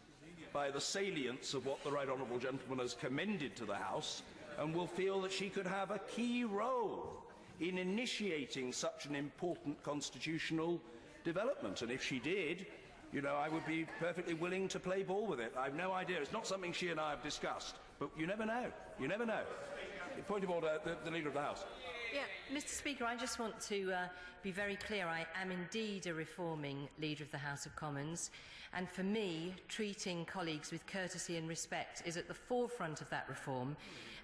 by the salience of what the Right Honourable Gentleman has commended to the House, and will feel that she could have a key role in initiating such an important constitutional development. And if she did, you know, I would be perfectly willing to play ball with it. I have no idea. It's not something she and I have discussed. But you never know. You never know. Point of order, the Leader of the House. Yeah, Mr. Speaker, I just want to be very clear. I am indeed a reforming Leader of the House of Commons. And for me, treating colleagues with courtesy and respect is at the forefront of that reform.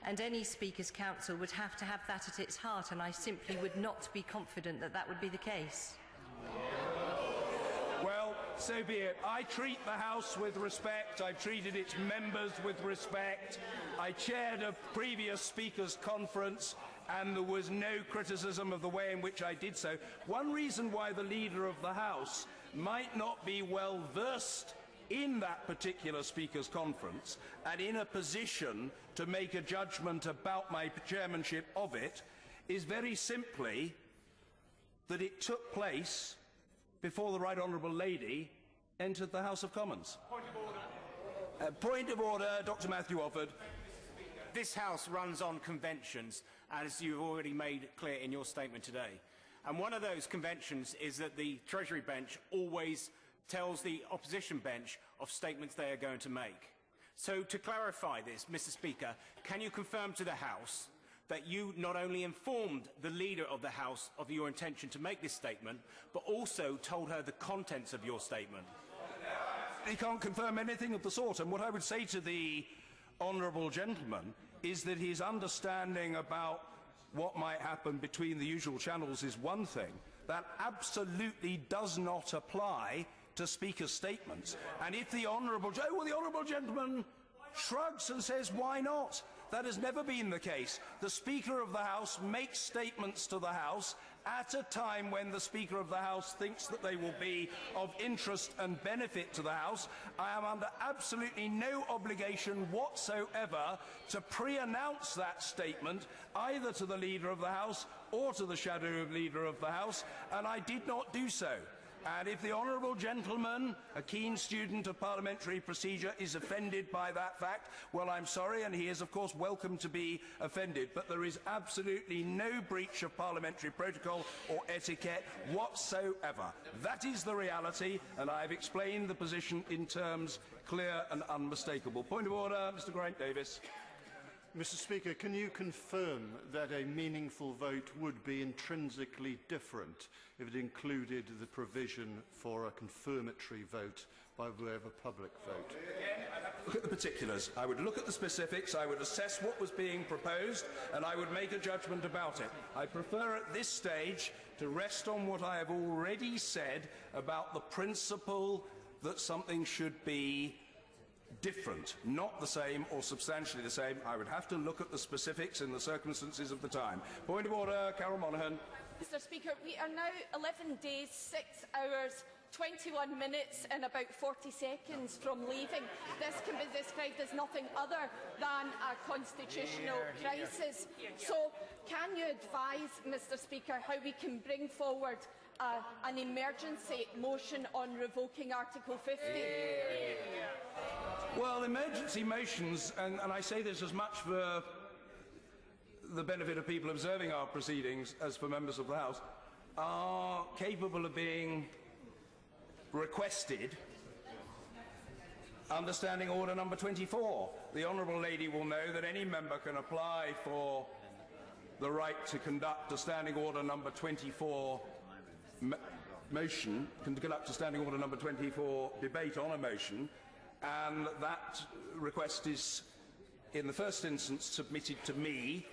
And any Speaker's Council would have to have that at its heart. And I simply would not be confident that that would be the case. Well, so be it. I treat the House with respect. I've treated its members with respect. I chaired a previous Speakers' Conference, and there was no criticism of the way in which I did so. One reason why the Leader of the House might not be well versed in that particular Speakers' Conference and in a position to make a judgment about my chairmanship of it is very simply that it took place before the Right Honourable Lady entered the House of Commons. Point of order. Point of order, Dr. Matthew Offord. This House runs on conventions, as you've already made clear in your statement today. And one of those conventions is that the Treasury bench always tells the opposition bench of statements they are going to make. So to clarify this, Mr. Speaker, can you confirm to the House that you not only informed the Leader of the House of your intention to make this statement, but also told her the contents of your statement? He can't confirm anything of the sort, and what I would say to the honourable gentleman is that his understanding about what might happen between the usual channels is one thing. That absolutely does not apply to Speaker's statements. And if the honourable gentleman shrugs and says, why not? That has never been the case. The Speaker of the House makes statements to the House at a time when the Speaker of the House thinks that they will be of interest and benefit to the House. I am under absolutely no obligation whatsoever to pre-announce that statement either to the Leader of the House or to the shadow Leader of the House, and I did not do so. And if the honourable gentleman, a keen student of parliamentary procedure, is offended by that fact, well, I'm sorry, and he is, of course, welcome to be offended. But there is absolutely no breach of parliamentary protocol or etiquette whatsoever. That is the reality, and I have explained the position in terms clear and unmistakable. Point of order, Mr. Grant-Davis. Mr. Speaker, can you confirm that a meaningful vote would be intrinsically different if it included the provision for a confirmatory vote by way of a public vote? Look at the particulars. I would look at the specifics, I would assess what was being proposed, and I would make a judgment about it. I prefer at this stage to rest on what I have already said about the principle that something should be different, not the same or substantially the same. I would have to look at the specifics and the circumstances of the time. Point of order, Carol Monaghan. Mr. Speaker, we are now 11 days, 6 hours, 21 minutes and about 40 seconds from leaving. This can be described as nothing other than a constitutional crisis. So can you advise, Mr. Speaker, how we can bring forward an emergency motion on revoking Article 50? Well, emergency motions, and I say this as much for the benefit of people observing our proceedings as for members of the House, are capable of being requested under Standing Order number 24. The Honourable Lady will know that any member can apply for the right to conduct a Standing Order number 24 motion, can conduct a Standing Order number 24 debate on a motion, and that request is, in the first instance, submitted to me.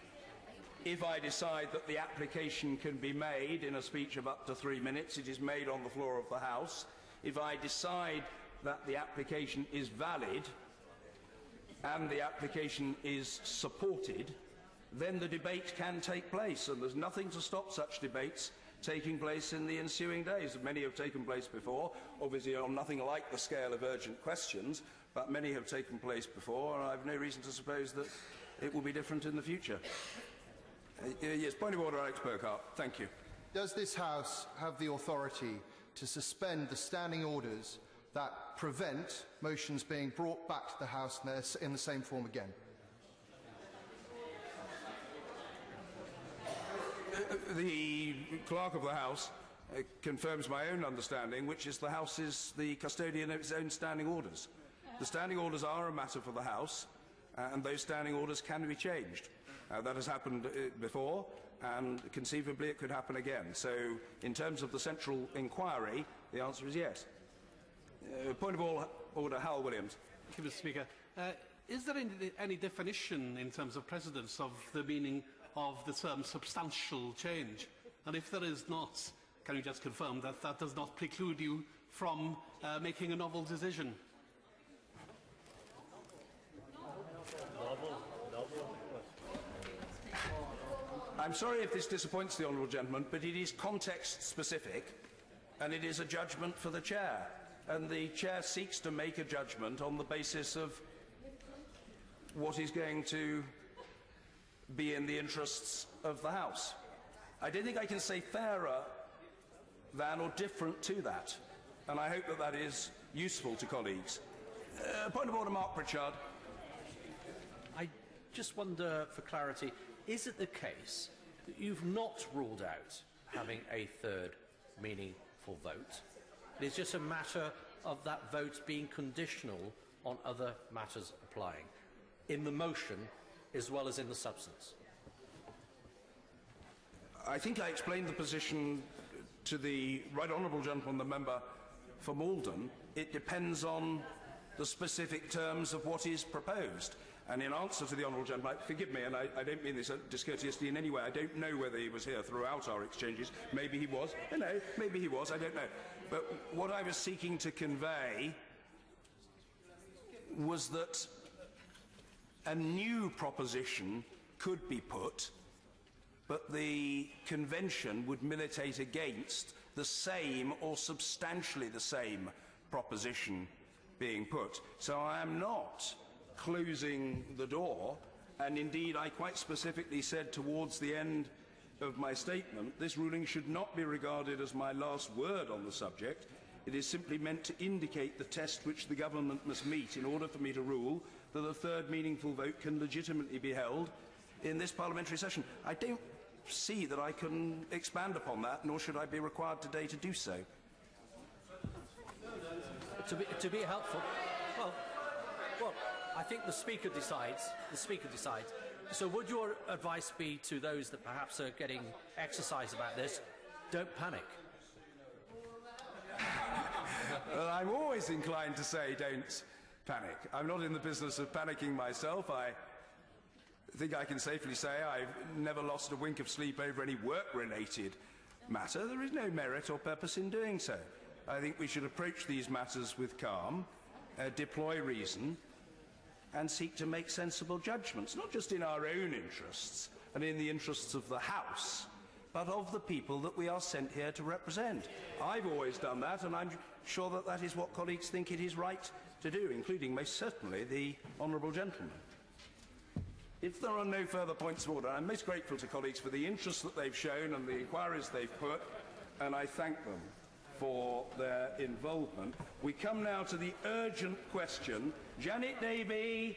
If I decide that the application can be made in a speech of up to 3 minutes, it is made on the floor of the House. If I decide that the application is valid and the application is supported, then the debate can take place, and there's nothing to stop such debates taking place in the ensuing days. Many have taken place before, obviously on nothing like the scale of urgent questions, but many have taken place before, and I have no reason to suppose that it will be different in the future. Yes, point of order, Alex Bercow. Thank you. Does this House have the authority to suspend the standing orders that prevent motions being brought back to the House in the same form again? The Clerk of the House confirms my own understanding, which is the House is the custodian of its own standing orders. The standing orders are a matter for the House, and those standing orders can be changed. That has happened before, and conceivably it could happen again. So, in terms of the central inquiry, the answer is yes. Point of order, Hal Williams. Thank you, Mr. Speaker. Is there any definition in terms of precedents of the meaning of the term substantial change? And if there is not, can you just confirm that that does not preclude you from making a novel decision? I'm sorry if this disappoints the honourable gentleman, but it is context-specific, and it is a judgment for the Chair. And the Chair seeks to make a judgment on the basis of what is going to be in the interests of the House. I don't think I can say fairer than or different to that, and I hope that that is useful to colleagues. Point of order, Mark Pritchard. I just wonder, for clarity, is it the case that you've not ruled out having a third meaningful vote? It is just a matter of that vote being conditional on other matters applying, in the motion as well as in the substance. I think I explained the position to the right honourable gentleman, the member for Malden. It depends on the specific terms of what is proposed. And in answer to the honourable gentleman, forgive me, and I don't mean this discourteously in any way, I don't know whether he was here throughout our exchanges. Maybe he was. No, maybe he was, I don't know. But what I was seeking to convey was that a new proposition could be put, but the convention would militate against the same or substantially the same proposition being put. So I am not closing the door, and indeed I quite specifically said towards the end of my statement, this ruling should not be regarded as my last word on the subject. It is simply meant to indicate the test which the government must meet in order for me to rule that a third meaningful vote can legitimately be held in this parliamentary session. I don't see that I can expand upon that, nor should I be required today to do so. To be helpful, well, I think the Speaker decides. The Speaker decides. So would your advice be to those that perhaps are getting exercise about this, don't panic? Well, I'm always inclined to say don't panic. I'm not in the business of panicking myself. I think I can safely say I've never lost a wink of sleep over any work-related matter. There is no merit or purpose in doing so. I think we should approach these matters with calm, deploy reason, and seek to make sensible judgments, not just in our own interests and in the interests of the House, but of the people that we are sent here to represent. I've always done that, and I'm sure that that is what colleagues think it is right to do, including most certainly the honourable gentleman. If there are no further points of order, I'm most grateful to colleagues for the interest that they've shown and the inquiries they've put, and I thank them for their involvement. We come now to the urgent question. Janet Davey.